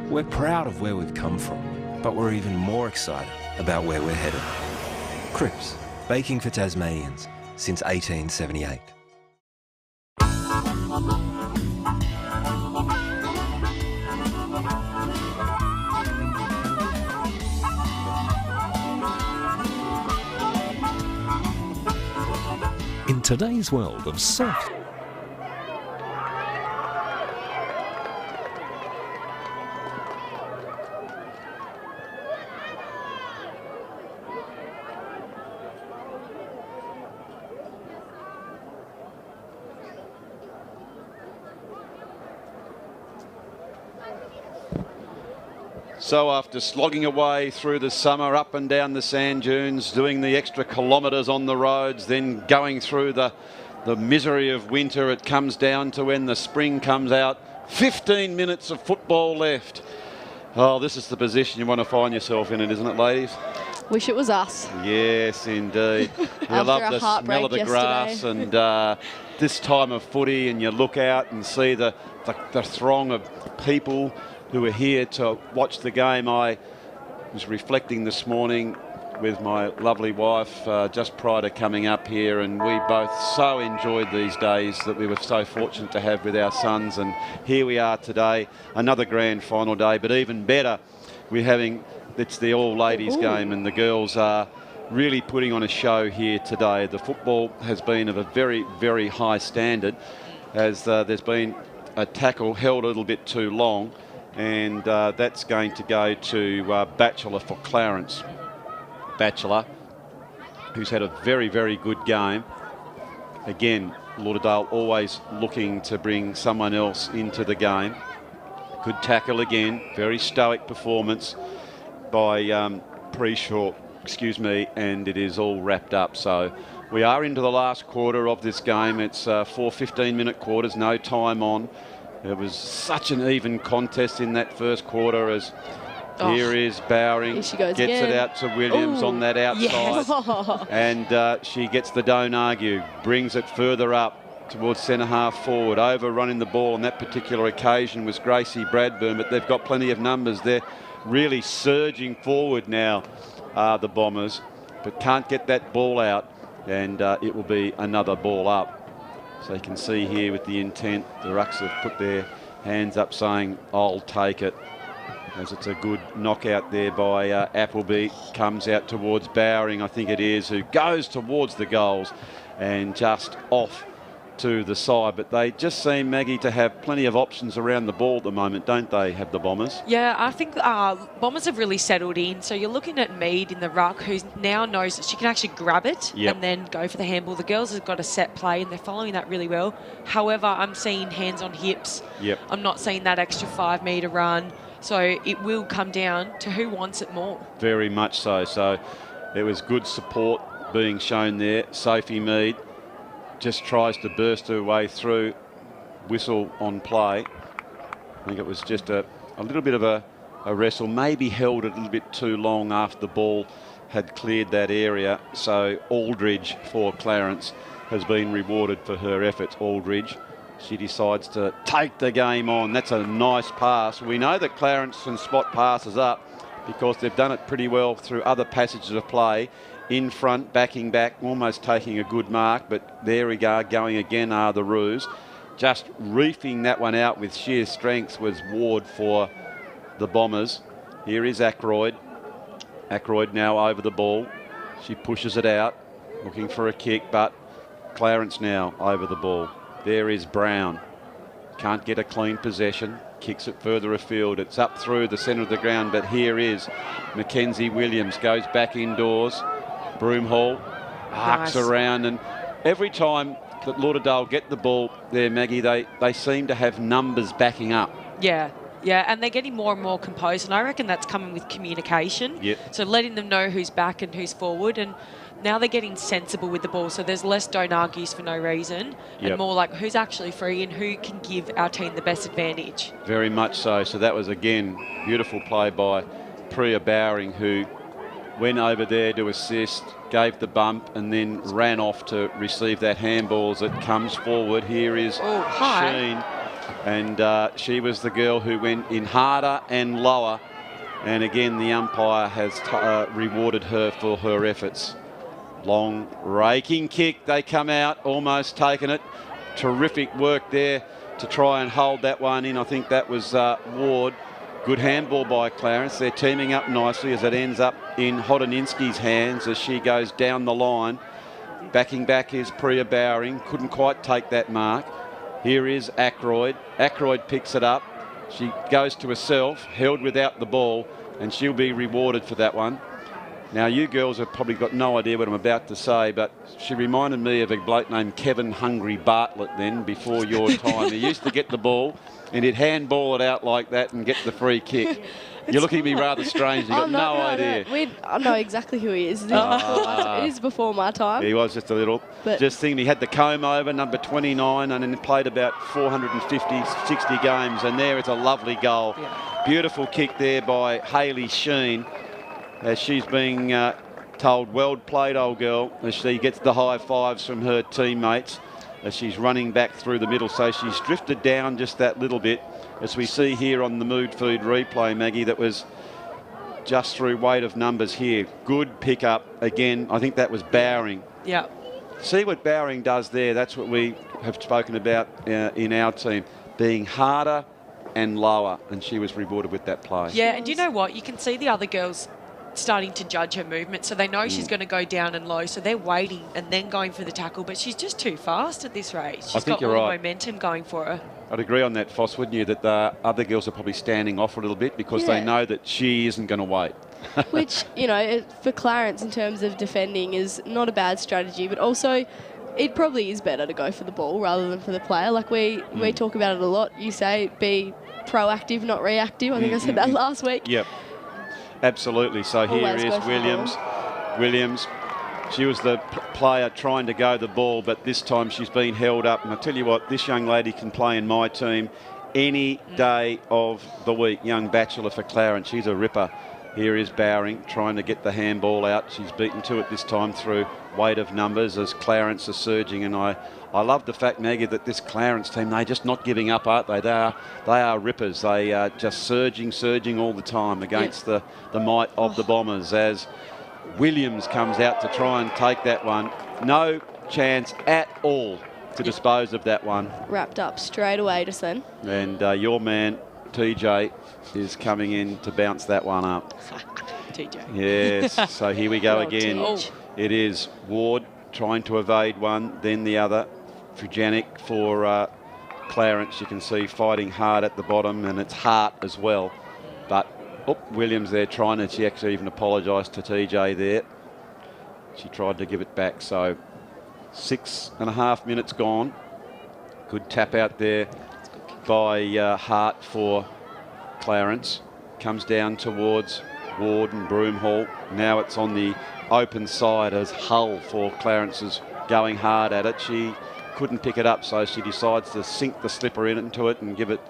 We're proud of where we've come from, but we're even more excited about where we're headed. Cripps, baking for Tasmanians since 1878. In today's world of self... So after slogging away through the summer, up and down the sand dunes, doing the extra kilometres on the roads, then going through the misery of winter, it comes down to when the spring comes out. 15 minutes of football left. Oh, this is the position you want to find yourself in, isn't it, ladies? Wish it was us. Yes, indeed. You love the smell of the grass and this time of footy, and you look out and see the throng of people who are here to watch the game. I was reflecting this morning, with my lovely wife just prior to coming up here, and we both so enjoyed these days that we were so fortunate to have with our sons. And here we are today, another grand final day, but even better, we're having, it's the all-ladies game, and the girls are really putting on a show here today. The football has been of a very, very high standard, as there's been a tackle held a little bit too long, and that's going to go to Batchelor for Clarence. Batchelor, who's had a very, very good game. Again, Lauderdale always looking to bring someone else into the game. Good tackle again, very stoic performance by Preshaw, and it is all wrapped up. So we are into the last quarter of this game. It's 4 15-minute quarters, no time on. It was such an even contest in that first quarter, as here is Bowring, Here she goes gets again. it out to Williams on that outside. Yes. And she gets the don't argue, brings it further up towards centre half forward. Overrunning the ball on that particular occasion was Gracie Bradburn, but they've got plenty of numbers. They're really surging forward now, the Bombers, but can't get that ball out, and it will be another ball up. So you can see here with the intent, the Rucks have put their hands up saying, I'll take it, as it's a good knockout there by Appleby. Comes out towards Bowring, I think it is, who goes towards the goals and just off to the side. But they just seem, Maggie, to have plenty of options around the ball at the moment, don't they, have the Bombers? Yeah, I think Bombers have really settled in. So you're looking at Mead in the ruck, who now knows that she can actually grab it and then go for the handball. The girls have got a set play and they're following that really well. However, I'm seeing hands on hips. I'm not seeing that extra 5 metre run. So it will come down to who wants it more. Very much so. So it was good support being shown there. Sophie Mead just tries to burst her way through, whistle on play. I think it was just a little bit of a wrestle, maybe held it a little bit too long after the ball had cleared that area. So Aldridge for Clarence has been rewarded for her efforts. Aldridge, she decides to take the game on. That's a nice pass. We know that Clarence can spot passes up because they've done it pretty well through other passages of play. In front, backing back, almost taking a good mark, but there we go, going again are the Roos. Just reefing that one out with sheer strength was Ward for the Bombers. Here is Ackroyd. Ackroyd now over the ball. She pushes it out, looking for a kick, but Clarence now over the ball. There is Brown. Can't get a clean possession. Kicks it further afield. It's up through the centre of the ground, but here is Mackenzie Williams. Goes back indoors. Broomhall arcs around, and every time that Lauderdale get the ball there, Maggie, they seem to have numbers backing up. Yeah, and they're getting more and more composed, and I reckon that's coming with communication. So letting them know who's back and who's forward, and now they're getting sensible with the ball, so there's less don't argues for no reason, and more like who's actually free and who can give our team the best advantage. Very much so. So that was, again, beautiful play by Priya Bowring, who went over there to assist, gave the bump, and then ran off to receive that handball as it comes forward. Here is Sheen, and she was the girl who went in harder and lower, and again the umpire has rewarded her for her efforts. Long raking kick, they come out, almost taken it. Terrific work there to try and hold that one in. I think that was Ward. Good handball by Clarence. They're teaming up nicely as it ends up in Hodoninsky's hands as she goes down the line. Backing back is Priya Bowring. Couldn't quite take that mark. Here is Ackroyd. Ackroyd picks it up. She goes to herself, held without the ball, and she'll be rewarded for that one. Now, you girls have probably got no idea what I'm about to say, but she reminded me of a bloke named Kevin Hungry Bartlett then, before your time. He used to get the ball and he'd handball it out like that and get the free kick. You're looking at me rather strange. You've got no idea. I know exactly who he is. It is before my time. He was just a little. But just thinking, he had the comb over, number 29, and then played about 450, 60 games. And there is a lovely goal. Beautiful kick there by Hayley Sheen, as she's being told, well played, old girl, as she gets the high fives from her teammates as she's running back through the middle. So she's drifted down just that little bit, as we see here on the Mood Food replay, Maggie. That was just through weight of numbers here. Good pick-up again. I think that was Bowring. Yeah. See what Bowring does there. That's what we have spoken about in our team, being harder and lower, and she was rewarded with that play. Yeah, and do you know what? You can see the other girls starting to judge her movement, so they know she's going to go down and low, so they're waiting and then going for the tackle, but she's just too fast at this rate. She's got all the momentum going for her. I'd agree on that, Foss, wouldn't you, that the other girls are probably standing off a little bit because they know that she isn't going to wait. Which, you know, for Clarence in terms of defending is not a bad strategy, but also it probably is better to go for the ball rather than for the player. Like we talk about it a lot. You say be proactive, not reactive. I think I said that last week. Yep. Absolutely. So here is Williams. Williams, she was the player trying to go the ball, but this time she's been held up. And I tell you what, this young lady can play in my team any day of the week. Young bachelor for Clarence. She's a ripper. Here is Bowring trying to get the handball out. She's beaten to it this time through weight of numbers as Clarence is surging. And I love the fact, Maggie, that this Clarence team, they're just not giving up, aren't they? They are rippers. They are just surging all the time against the might of the Bombers as Williams comes out to try and take that one. No chance at all to dispose of that one. Wrapped up straight away just then. And your man, TJ, is coming in to bounce that one up. TJ. Yes, so here we go again. Oh. It is Ward trying to evade one, then the other. Frujanic for Clarence, you can see fighting hard at the bottom, and it's Hart as well. But Williams there trying to, she actually even apologised to TJ there. She tried to give it back, so 6.5 minutes gone. Good tap out there by Hart for Clarence. Comes down towards Ward and Broomhall. Now it's on the open side as Hull for Clarence is going hard at it. She couldn't pick it up, so she decides to sink the slipper into it and give it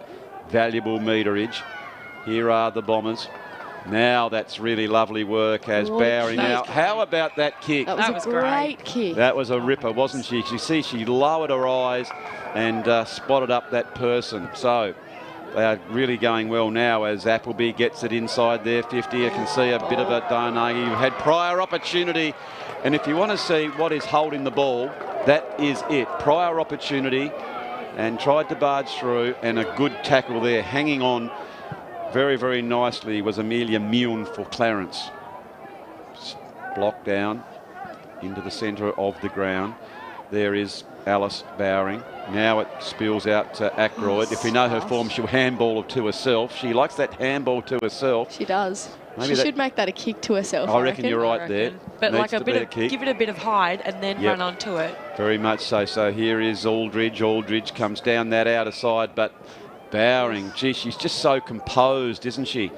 valuable meterage. Here are the Bombers. Now that's really lovely work as Bowring. Now, how about that kick? That was a great kick. That was a ripper, wasn't she? You see, she lowered her eyes and spotted up that person. So they are really going well now as Appleby gets it inside their 50. You can see a bit of a Darnagi. You've had prior opportunity. And if you want to see what is holding the ball, that is it. Prior opportunity and tried to barge through, and a good tackle there. Hanging on very, very nicely was Amelia Mune for Clarence. Blocked down into the centre of the ground. There is Alice Bowring. Now it spills out to Ackroyd. If we know her form, she'll handball to herself. She likes that handball to herself. She does. Maybe she should make that a kick to herself. I reckon you're right there. But like a bit of, give it a bit of hide and then run onto it. Very much so. So here is Aldridge. Aldridge comes down that outer side, but Bowring, gee, she's just so composed, isn't she?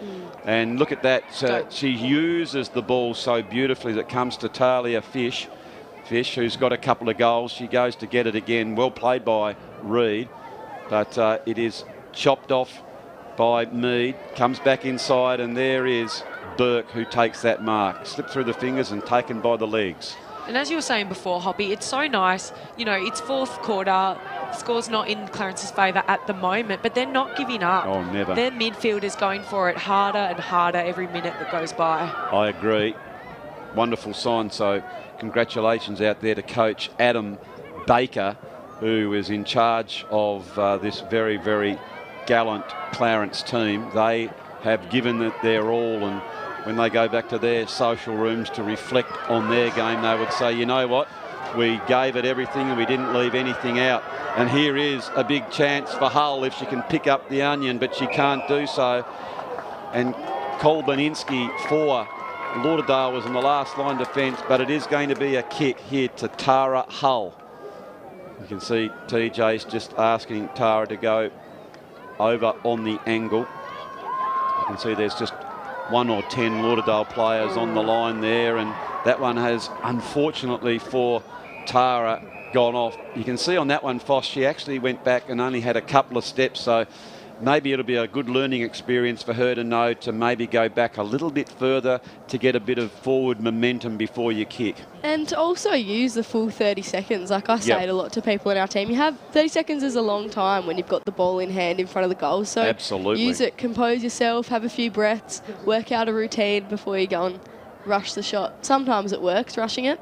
And look at that. She uses the ball so beautifully that comes to Talia Fish. Fish, who's got a couple of goals. She goes to get it again. Well played by Reid. But it is chopped off by Mead. Comes back inside, and there is Burke who takes that mark. Slipped through the fingers and taken by the legs. And as you were saying before, Hoppy, it's so nice. You know, it's fourth quarter. Score's not in Clarence's favour at the moment, but they're not giving up. Oh, never. Their midfield is going for it harder and harder every minute that goes by. I agree. Wonderful sign. So congratulations out there to Coach Adam Baker, who is in charge of this very, very gallant Clarence team. They have given it their all, and when they go back to their social rooms to reflect on their game, they would say, you know what, we gave it everything and we didn't leave anything out. And here is a big chance for Hull if she can pick up the onion, but she can't do so. And Kolbaninski for Lauderdale was in the last line defence, but it is going to be a kick here to Tara Hull. You can see TJ's just asking Tara to go over on the angle. You can see there's just 1 or 10 Lauderdale players on the line there, and that one has, unfortunately for Tara, gone off. You can see on that one, Foss, she actually went back and only had a couple of steps, so maybe it'll be a good learning experience for her to know to maybe go back a little bit further to get a bit of forward momentum before you kick. And to also use the full 30 seconds. Like I say it a lot to people in our team, you have 30 seconds is a long time when you've got the ball in hand in front of the goal. So absolutely. Use it, compose yourself, have a few breaths, work out a routine before you go and rush the shot. Sometimes it works, rushing it.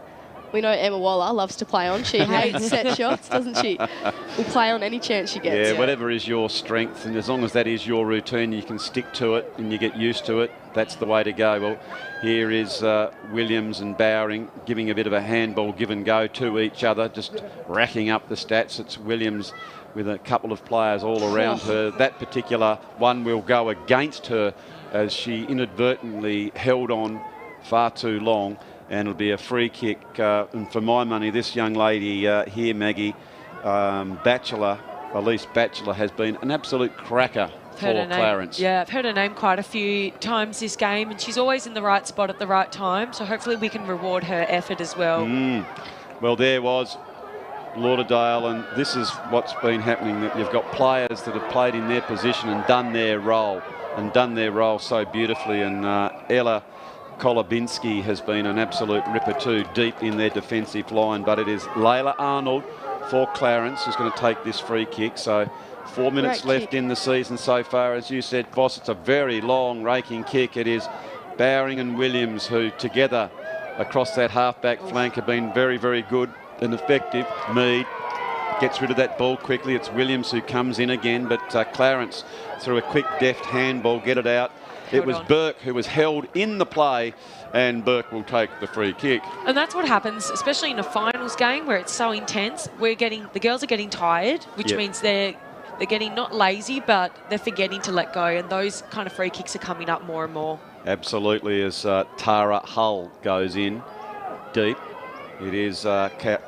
We know Emma Waller loves to play on. She hates set shots, doesn't she? Will play on any chance she gets. Yeah, whatever is your strength, and as long as that is your routine, you can stick to it and you get used to it. That's the way to go. Well, here is Williams and Bowring giving a bit of a handball give and go to each other, just racking up the stats. It's Williams with a couple of players all around her. That particular one will go against her as she inadvertently held on far too long. And it'll be a free kick. And for my money, this young lady here, Maggie, Elise Batchelor, has been an absolute cracker for Clarence. Yeah, I've heard her name quite a few times this game, and she's always in the right spot at the right time. So hopefully we can reward her effort as well. Well, there was Lauderdale, and this is what's been happening, that you've got players that have played in their position and done their role, so beautifully. And Ella Kolobinski has been an absolute ripper too, deep in their defensive line. But it is Layla Arnold for Clarence who's going to take this free kick. So 4 minutes left in the season so far. As you said, Voss, it's a very long raking kick. It is Bowring and Williams who together across that half-back flank have been very, very good and effective. Mead gets rid of that ball quickly. It's Williams who comes in again, but Clarence, through a quick, deft handball, get it out. It was Burke who was held in the play, and Burke will take the free kick. And that's what happens, especially in a finals game where it's so intense. The girls are getting tired, which means they're getting not lazy, but they're forgetting to let go. And those kind of free kicks are coming up more and more. Absolutely, as Tara Hull goes in deep. It is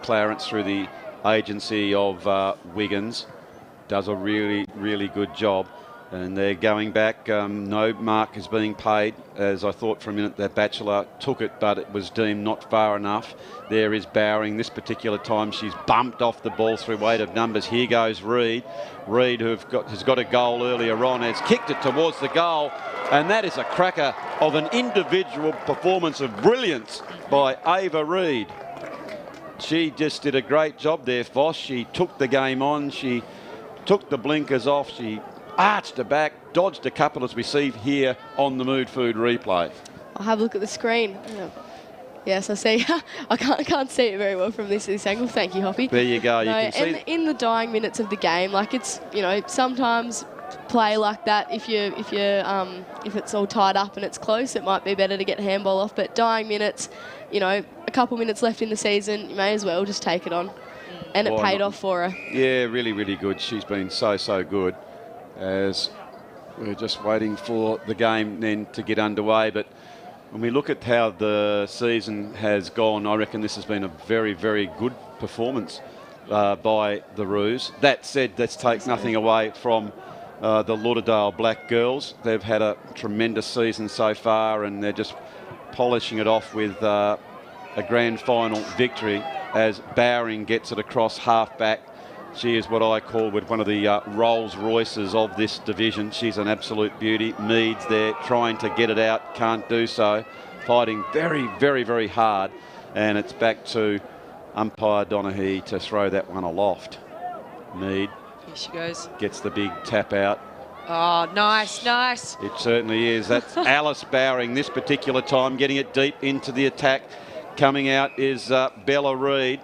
Clarence through the agency of Wiggins. Does a really, really good job. And they're going back. No mark is being paid, as I thought for a minute that Batchelor took it, but it was deemed not far enough. There is Bowring. This particular time she's bumped off the ball through weight of numbers. Here goes Reid. Reid, has got a goal earlier on, has kicked it towards the goal. And that is a cracker of an individual performance of brilliance by Ava Reid. She just did a great job there, Voss. She took the game on. She took the blinkers off. She arched her back, dodged a couple, as we see here on the Mood Food replay. I'll have a look at the screen. Yes, I see. I can't see it very well from this angle. Thank you, Hoppy. There you go. You can see and in the dying minutes of the game, like it's, sometimes play like that. If it's all tied up and it's close, it might be better to get a handball off. But dying minutes, a couple minutes left in the season, you may as well just take it on. And it paid off for her. Yeah, really, really good. She's been so good. As we're just waiting for the game then to get underway. But when we look at how the season has gone, I reckon this has been a very, very good performance by the Roos. That said, let's take nothing away from the Lauderdale Black girls. They've had a tremendous season so far, and they're just polishing it off with a grand final victory as Bowring gets it across half-back. She is what I call one of the Rolls Royces of this division. She's an absolute beauty. Mead's there trying to get it out, can't do so. Fighting very, very, very hard. And it's back to umpire Donaghy to throw that one aloft. Mead. Here she goes. Gets the big tap out. Oh, nice. It certainly is. That's Alice Bowring this particular time, getting it deep into the attack. Coming out is Bella Reid.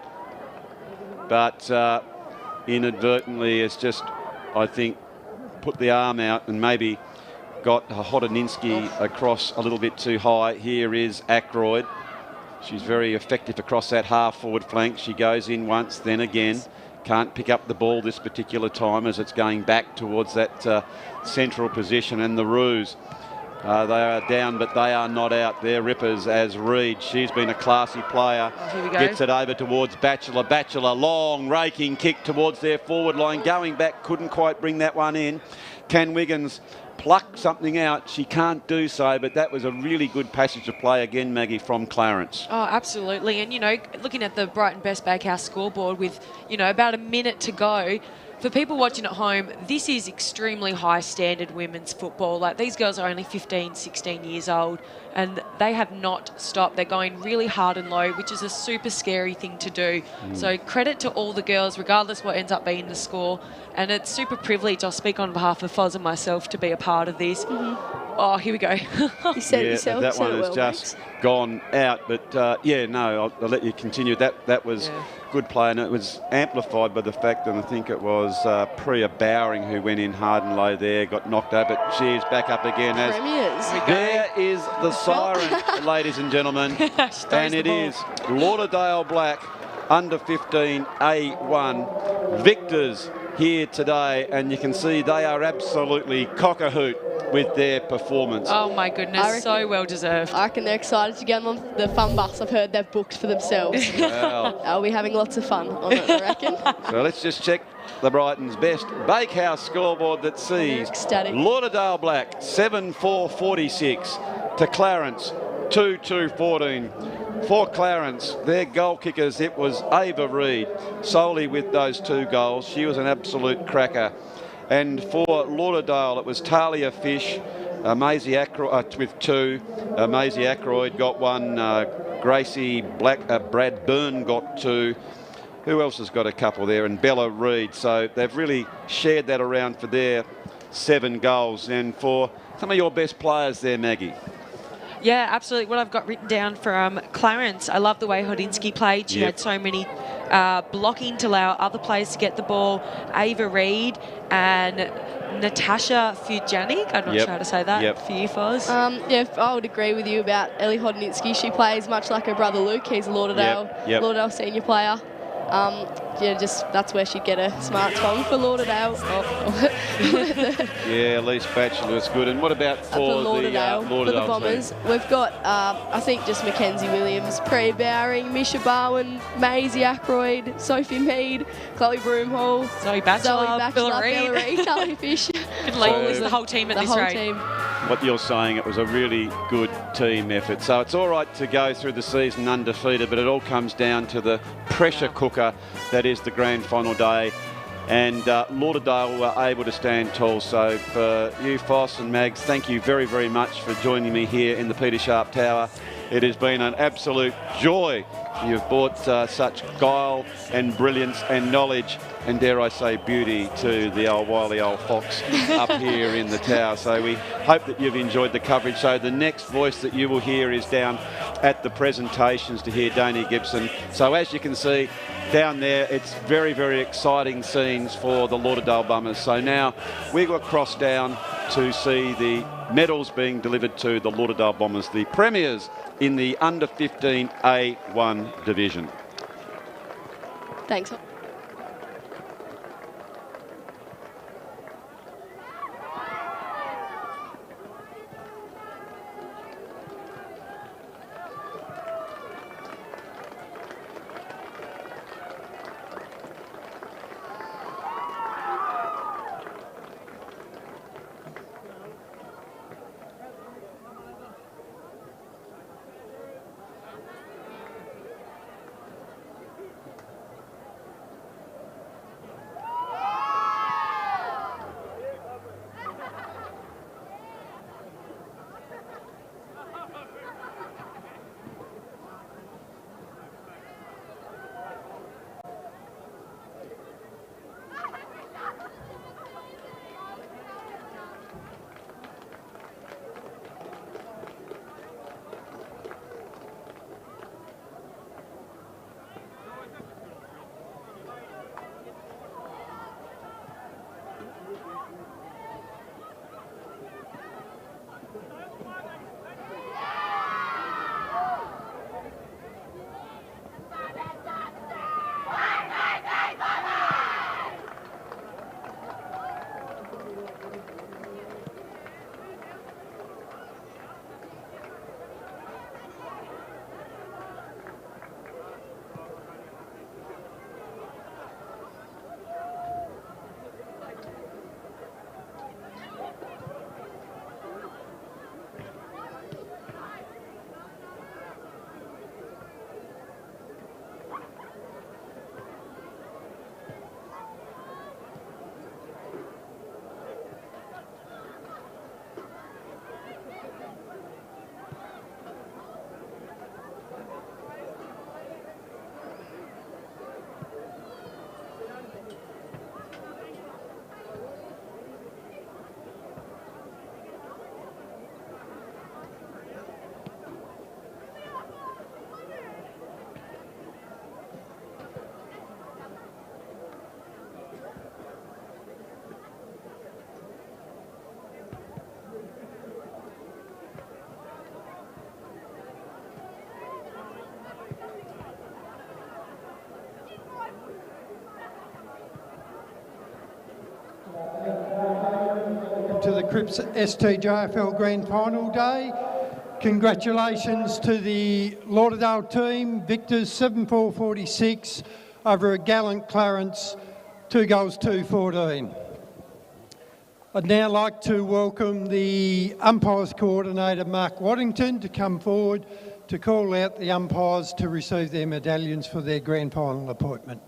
But inadvertently has just, I think, put the arm out and maybe got Hodoninsky across a little bit too high. Here is Ackroyd. She's very effective across that half-forward flank. She goes in once, then again. Can't pick up the ball this particular time as it's going back towards that central position. And the Roos, they are down, but they are not out. They're rippers as Reid. She's been a classy player. Here we go. Gets it over towards Batchelor. Batchelor, long raking kick towards their forward line. Going back, couldn't quite bring that one in. Can Wiggins pluck something out? She can't do so, but that was a really good passage of play again, Maggie, from Clarence. Oh, absolutely. And, looking at the Brighton Best Bakehouse scoreboard with, about a minute to go, For people watching at home, this is extremely high standard women's football. Like, these girls are only 15, 16 years old, and they have not stopped. They're going really hard and low, which is a super scary thing to do. So credit to all the girls, regardless what ends up being the score. And it's super privileged. I'll speak on behalf of Foz and myself to be a part of this. Oh, here we go. You said it yourself. That one has just gone out. But, I'll let you continue. That was good play, and it was amplified by the fact that I think it was Priya Bowering who went in hard and low there, got knocked out, but she's back up again. There is the siren, ladies and gentlemen, and it is Lauderdale Black under 15 A1 victors here today, and you can see they are absolutely cock-a-hoot with their performance. Oh my goodness, so well deserved. I reckon they're excited to get on the fun bus. I've heard they've booked for themselves. Wow. I'll be having lots of fun on it, I reckon. So let's just check the Brighton's best Bakehouse scoreboard that sees Lauderdale Black 7-4-46 to Clarence 2-2-14. For Clarence, their goal kickers, it was Ava Reid, solely with those 2 goals. She was an absolute cracker. And for Lauderdale, it was Talia Fish, Maisie Ackroyd with 2. Maisie Ackroyd got 1. Gracie Bradburn got 2. Who else has got a couple there? And Bella Reid. So they've really shared that around for their 7 goals. And for some of your best players there, Maggie. Yeah, absolutely. What I've got written down from Clarence, I love the way Hodinsky played. She had so many blocking to allow other players to get the ball. Ava Reid and Natasha Fujanik. I'm not sure how to say that for you, Foz. I would agree with you about Ellie Hodnitzky. She plays much like her brother Luke. He's a Lauderdale senior player. That's where she'd get her smarts from for Lauderdale. Elise Batchelor is good. And what about for Lauderdale? For the Bombers, we've got, I think, just Mackenzie Williams, Priya Bowering, Misha Barwin, Maisie Ackroyd, Sophie Mead, Chloe Broomhall, Zoe Batchelor, Bella Reid, Talia Fish. The whole team at this rate. What you're saying, it was a really good team effort. So it's all right to go through the season undefeated, but it all comes down to the pressure cooker that is the grand final day. And Lauderdale were able to stand tall. So for you, Foss and Mags, thank you very, very much for joining me here in the Peter Sharp Tower. It has been an absolute joy. You've brought such guile and brilliance and knowledge and, dare I say, beauty to the old wily old fox up here in the tower. So we hope that you've enjoyed the coverage. So the next voice that you will hear is down at the presentations to hear Danny Gibson. So as you can see down there, it's very, very exciting scenes for the Lauderdale Bombers. So now we will cross down to see the medals being delivered to the Lauderdale Bombers, the premiers in the under 15 A1 division. Thanks. Cripps STJFL Grand Final Day. Congratulations to the Lauderdale team, victors 7-4-46 over a gallant Clarence, 2 goals 2-14. I'd now like to welcome the umpires coordinator Mark Waddington to come forward to call out the umpires to receive their medallions for their grand final appointment.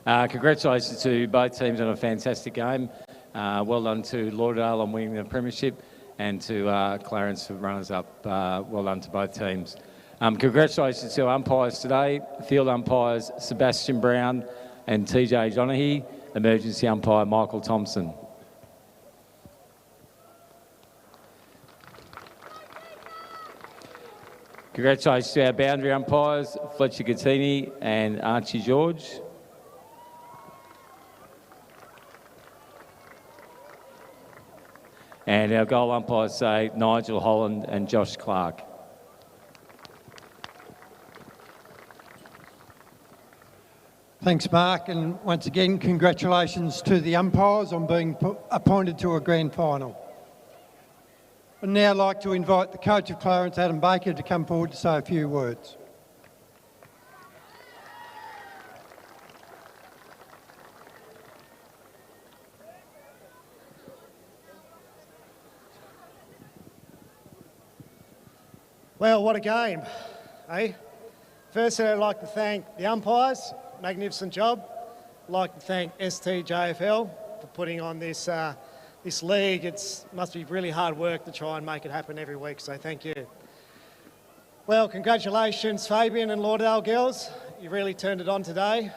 Congratulations to both teams on a fantastic game. Well done to Lauderdale on winning the premiership, and to Clarence for runners-up. Well done to both teams. Congratulations to our umpires today, field umpires Sebastian Brown and TJ Donaghy, emergency umpire Michael Thompson. Congratulations to our boundary umpires, Fletcher Gattini and Archie George. And our goal umpires say Nigel Holland and Josh Clark. Thanks, Mark, and once again, congratulations to the umpires on being appointed to a grand final. I'd now like to invite the coach of Clarence, Adam Baker, to come forward to say a few words. Well, what a game, eh? Firstly, I'd like to thank the umpires, magnificent job. I'd like to thank STJFL for putting on this this league. It must be really hard work to try and make it happen every week, so thank you. Well, congratulations, Fabian and Lauderdale girls. You really turned it on today.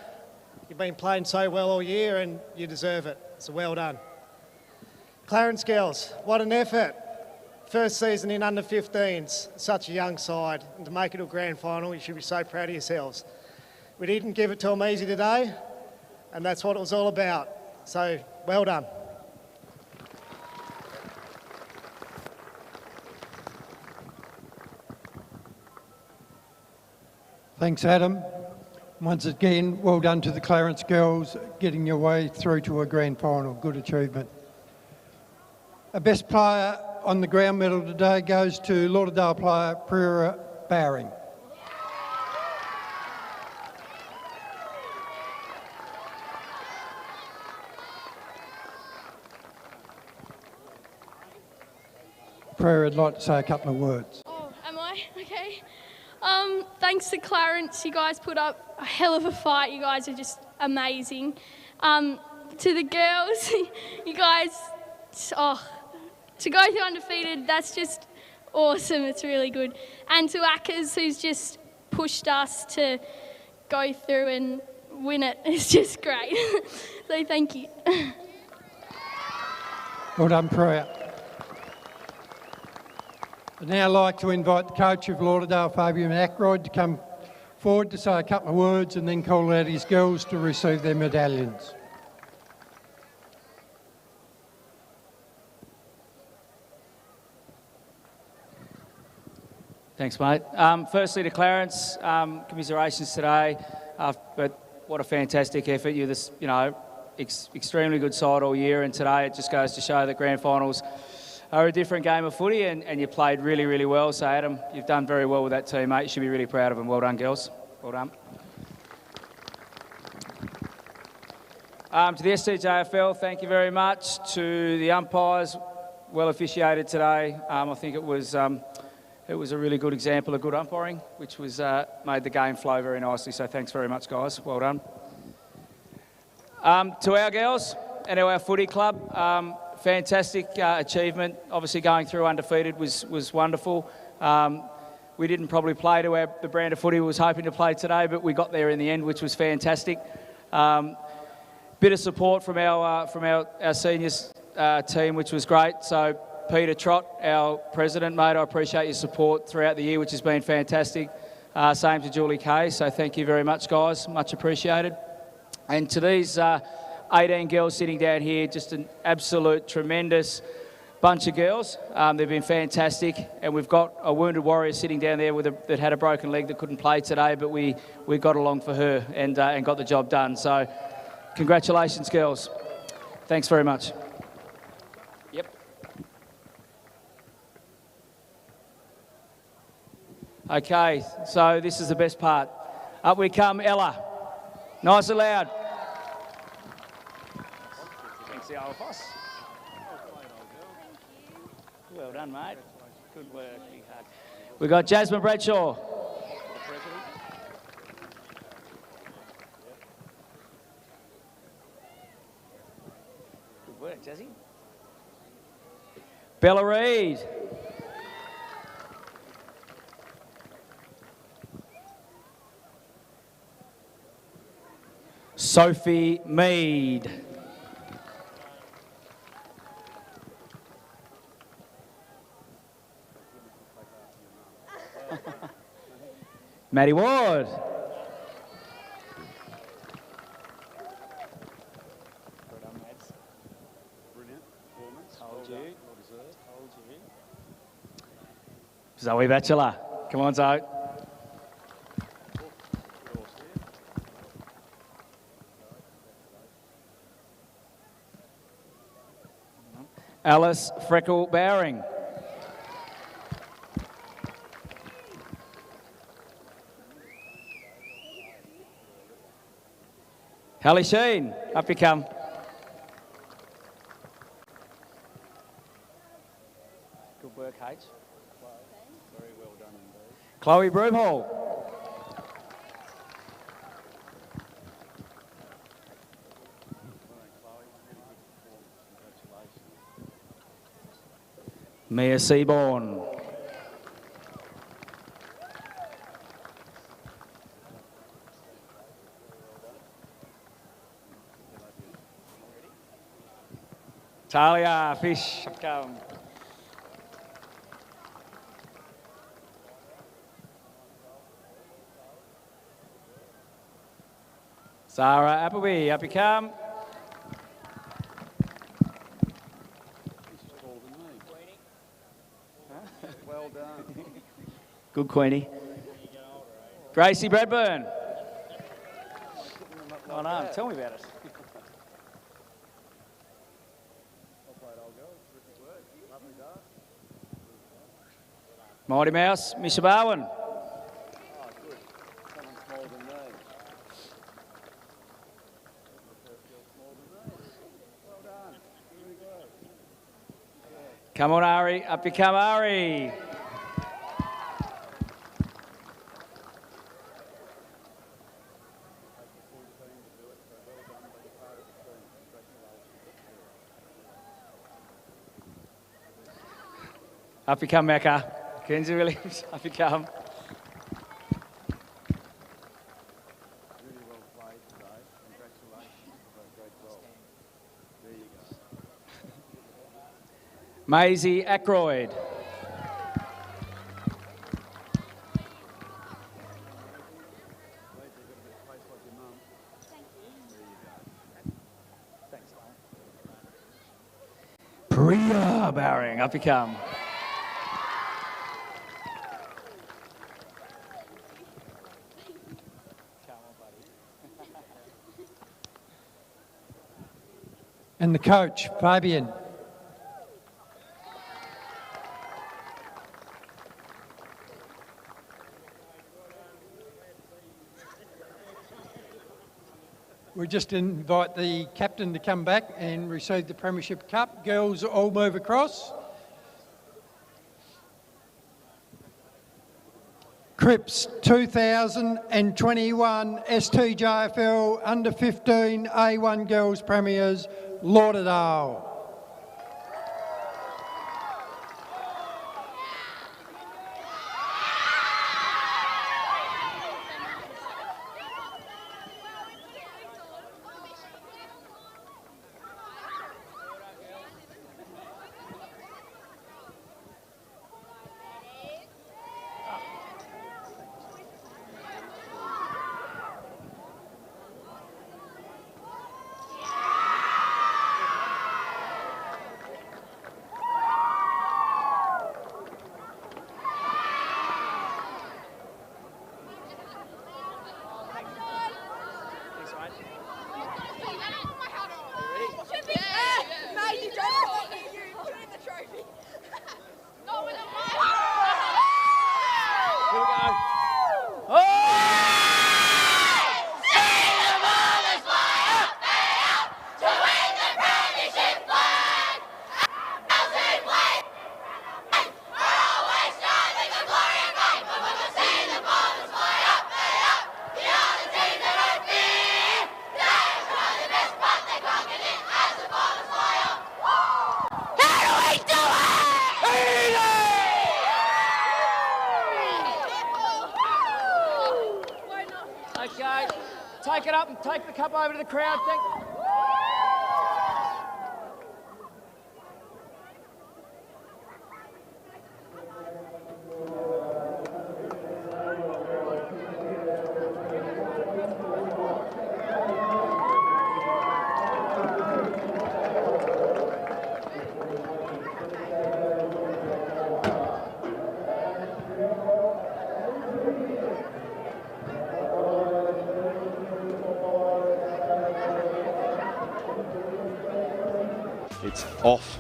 You've been playing so well all year and you deserve it, so well done. Clarence girls, what an effort. First season in under 15s, such a young side, and to make it to a grand final, you should be so proud of yourselves. We didn't give it to them easy today, and that's what it was all about. So, well done. Thanks, Adam. Once again, well done to the Clarence girls, getting your way through to a grand final. Good achievement. Our best player on the ground medal today goes to Lauderdale player Prera Bowring. Prera would like to say a couple of words. Oh, am I? Okay. Thanks to Clarence, you guys put up a hell of a fight. You guys are just amazing. To the girls, you guys, to go through undefeated, that's just awesome. It's really good. And to Ackers, who's just pushed us to go through and win it, it's just great. So thank you. Well done, Prera. I'd now like to invite the coach of Lauderdale, Fabian Ackroyd, to come forward to say a couple of words and then call out his girls to receive their medallions. Thanks, mate. Firstly to Clarence, commiserations today, but what a fantastic effort. You're this, extremely good side all year, and today it just goes to show that grand finals are a different game of footy, and you played really, really well. So, Adam, you've done very well with that team, mate. You should be really proud of them. Well done, girls. Well done. To the STJFL, thank you very much. To the umpires, well officiated today. I think it was a really good example of good umpiring, which was made the game flow very nicely. So thanks very much, guys. Well done. To our girls and our footy club, fantastic achievement. Obviously going through undefeated was wonderful. We didn't probably play to the brand of footy we was hoping to play today, but we got there in the end, which was fantastic. Bit of support from our seniors team, which was great. So Peter Trott, our president, mate, I appreciate your support throughout the year, which has been fantastic. Same to Julie Kay, so thank you very much, guys. Much appreciated. And to these 18 girls sitting down here, just an absolute tremendous bunch of girls. They've been fantastic, and we've got a wounded warrior sitting down there that had a broken leg that couldn't play today, but we got along for her and got the job done. So congratulations, girls. Thanks very much. Okay, so this is the best part. Up we come, Ella. Nice and loud. Thanks, the old boss. Well done, mate. Good work, big hug. We've got Jasmine Bradshaw. Good work, Jazzy. Bella Reid. Sophie Mead. Maddie Ward. Zoe Batchelor. Come on, Zoe. Alice Freckle Bowring. Hallie Sheen, up you come. Good work, H. Very well done indeed. Chloe Broomhall. Mia Seaborn. Talia Fish, come. Sarah Appleby, up you come. Well done. Good, Queenie. Gracie Bradburn. Oh no, tell me about it. Mighty Mouse, Misha Barwin. Come on, Ari. Up you come, Ari. Up you come, Mecca. Kenzie Williams, up you come. Really well played today. Congratulations. Great goal. There you go. Maisie Ackroyd. Priya Bowring, up you come. And the coach, Fabian. We just invite the captain to come back and receive the Premiership Cup. Girls all move across. Cripps 2021 STJFL Under 15 A1 Girls Premiers, Lauderdale. take it up and take the cup over to the crowd. It's off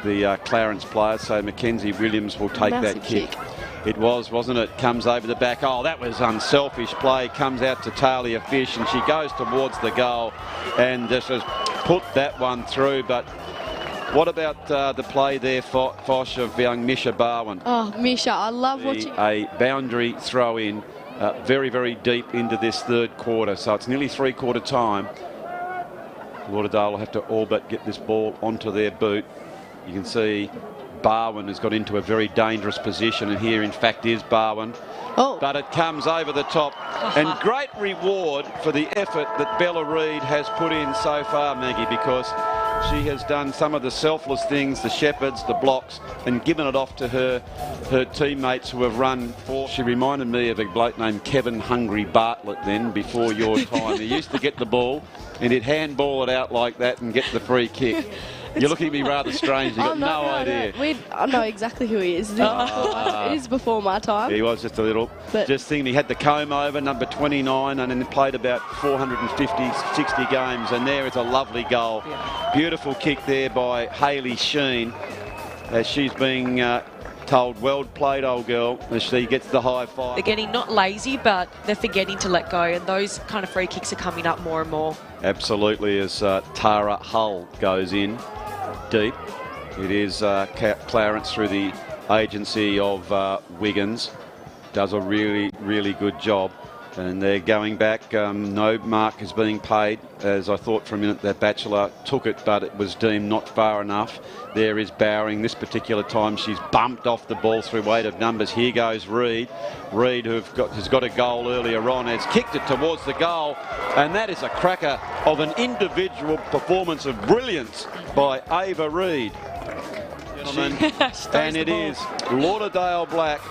the Clarence player, so Mackenzie Williams will take that kick. It was, wasn't it? Comes over the back. Oh, that was unselfish play. Comes out to Talia Fish, and she goes towards the goal and just has put that one through. But what about the play there, Fosh, of young Misha Barwin? Oh, Misha, I love watching. A boundary throw in very, very deep into this third quarter. So it's nearly three-quarter time. Lauderdale will have to all but get this ball onto their boot. You can see Barwin has got into a very dangerous position, and here in fact is Barwin. Oh. But it comes over the top, and great reward for the effort that Bella Reid has put in so far, Maggie, because she has done some of the selfless things, the shepherds, the blocks, and given it off to her teammates who have run for. She reminded me of a bloke named Kevin Hungry Bartlett then, before your time. He used to get the ball and he'd handball it out like that and get the free kick. You're looking at me rather strange. You've got no idea. I know exactly who he is. It is before my time. He was just a little. But just thinking, he had the comb over, number 29, and then played about 450, 60 games. And there is a lovely goal. Yeah. Beautiful kick there by Hayley Sheen, as she's being told, well played, old girl, as she gets the high five. They're getting not lazy, but they're forgetting to let go, and those kind of free kicks are coming up more and more. Absolutely, as Tara Hull goes in deep. It is Clarence through the agency of Wiggins. Does a really, really good job. And they're going back. No mark is being paid, as I thought for a minute that Batchelor took it, but it was deemed not far enough. There is Bowering. This particular time she's bumped off the ball through weight of numbers. Here goes Reid. Reid, has got a goal earlier on, has kicked it towards the goal, and that is a cracker of an individual performance of brilliance by Ava Reid. Gentlemen, and it is Lauderdale Black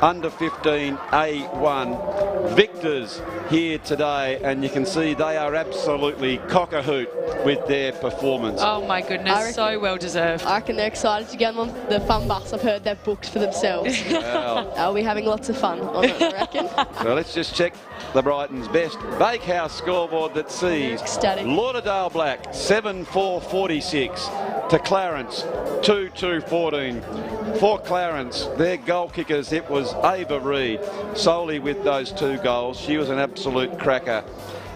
under 15 A1 victors here today, and you can see they are absolutely cock-a-hoot with their performance. Oh my goodness, so well deserved. I reckon they're excited to get on the fun bus. I've heard they're booked for themselves. Wow. They'll be having lots of fun on it, I reckon. So let's just check the Brighton's best Bakehouse scoreboard that sees Lauderdale Black 7-4-46 to Clarence 2-2-14. For Clarence, their goal kickers, it was Ava Reid, solely with those two goals. She was an absolute cracker.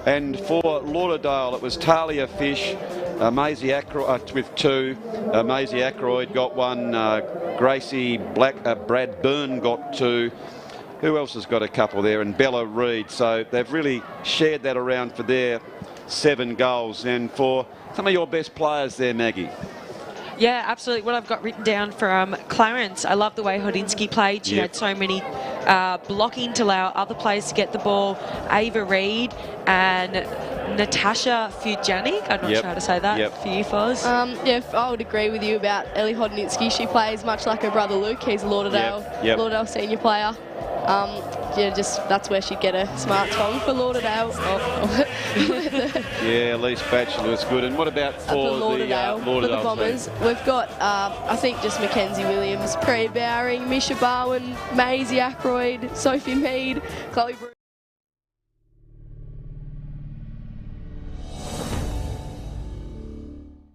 And for Lauderdale, it was Talia Fish, Maisie Ackroyd with two. Maisie Ackroyd got one. Gracie Brad Byrne got two. Who else has got a couple there? And Bella Reid. So they've really shared that around for their 7 goals. And for some of your best players there, Maggie. Yeah, absolutely. What I've got written down from Clarence, I love the way Hodinsky played. She had so many blocking to allow other players to get the ball. Ava Reid and Natasha Fujanic. I'm not sure how to say that for you, Foz. Yeah, I would agree with you about Ellie Hodnitzky. She plays much like her brother Luke. He's a Lauderdale senior player. Yeah, just that's where she'd get a smart tongue for Lauderdale. Yeah, Elise Batchelor was good. And what about for Lauderdale, for the Bombers? We've got, I think, just Mackenzie Williams, Pre Bowering, Misha Barwin, Maisie Ackroyd, Sophie Mead, Chloe Bruce.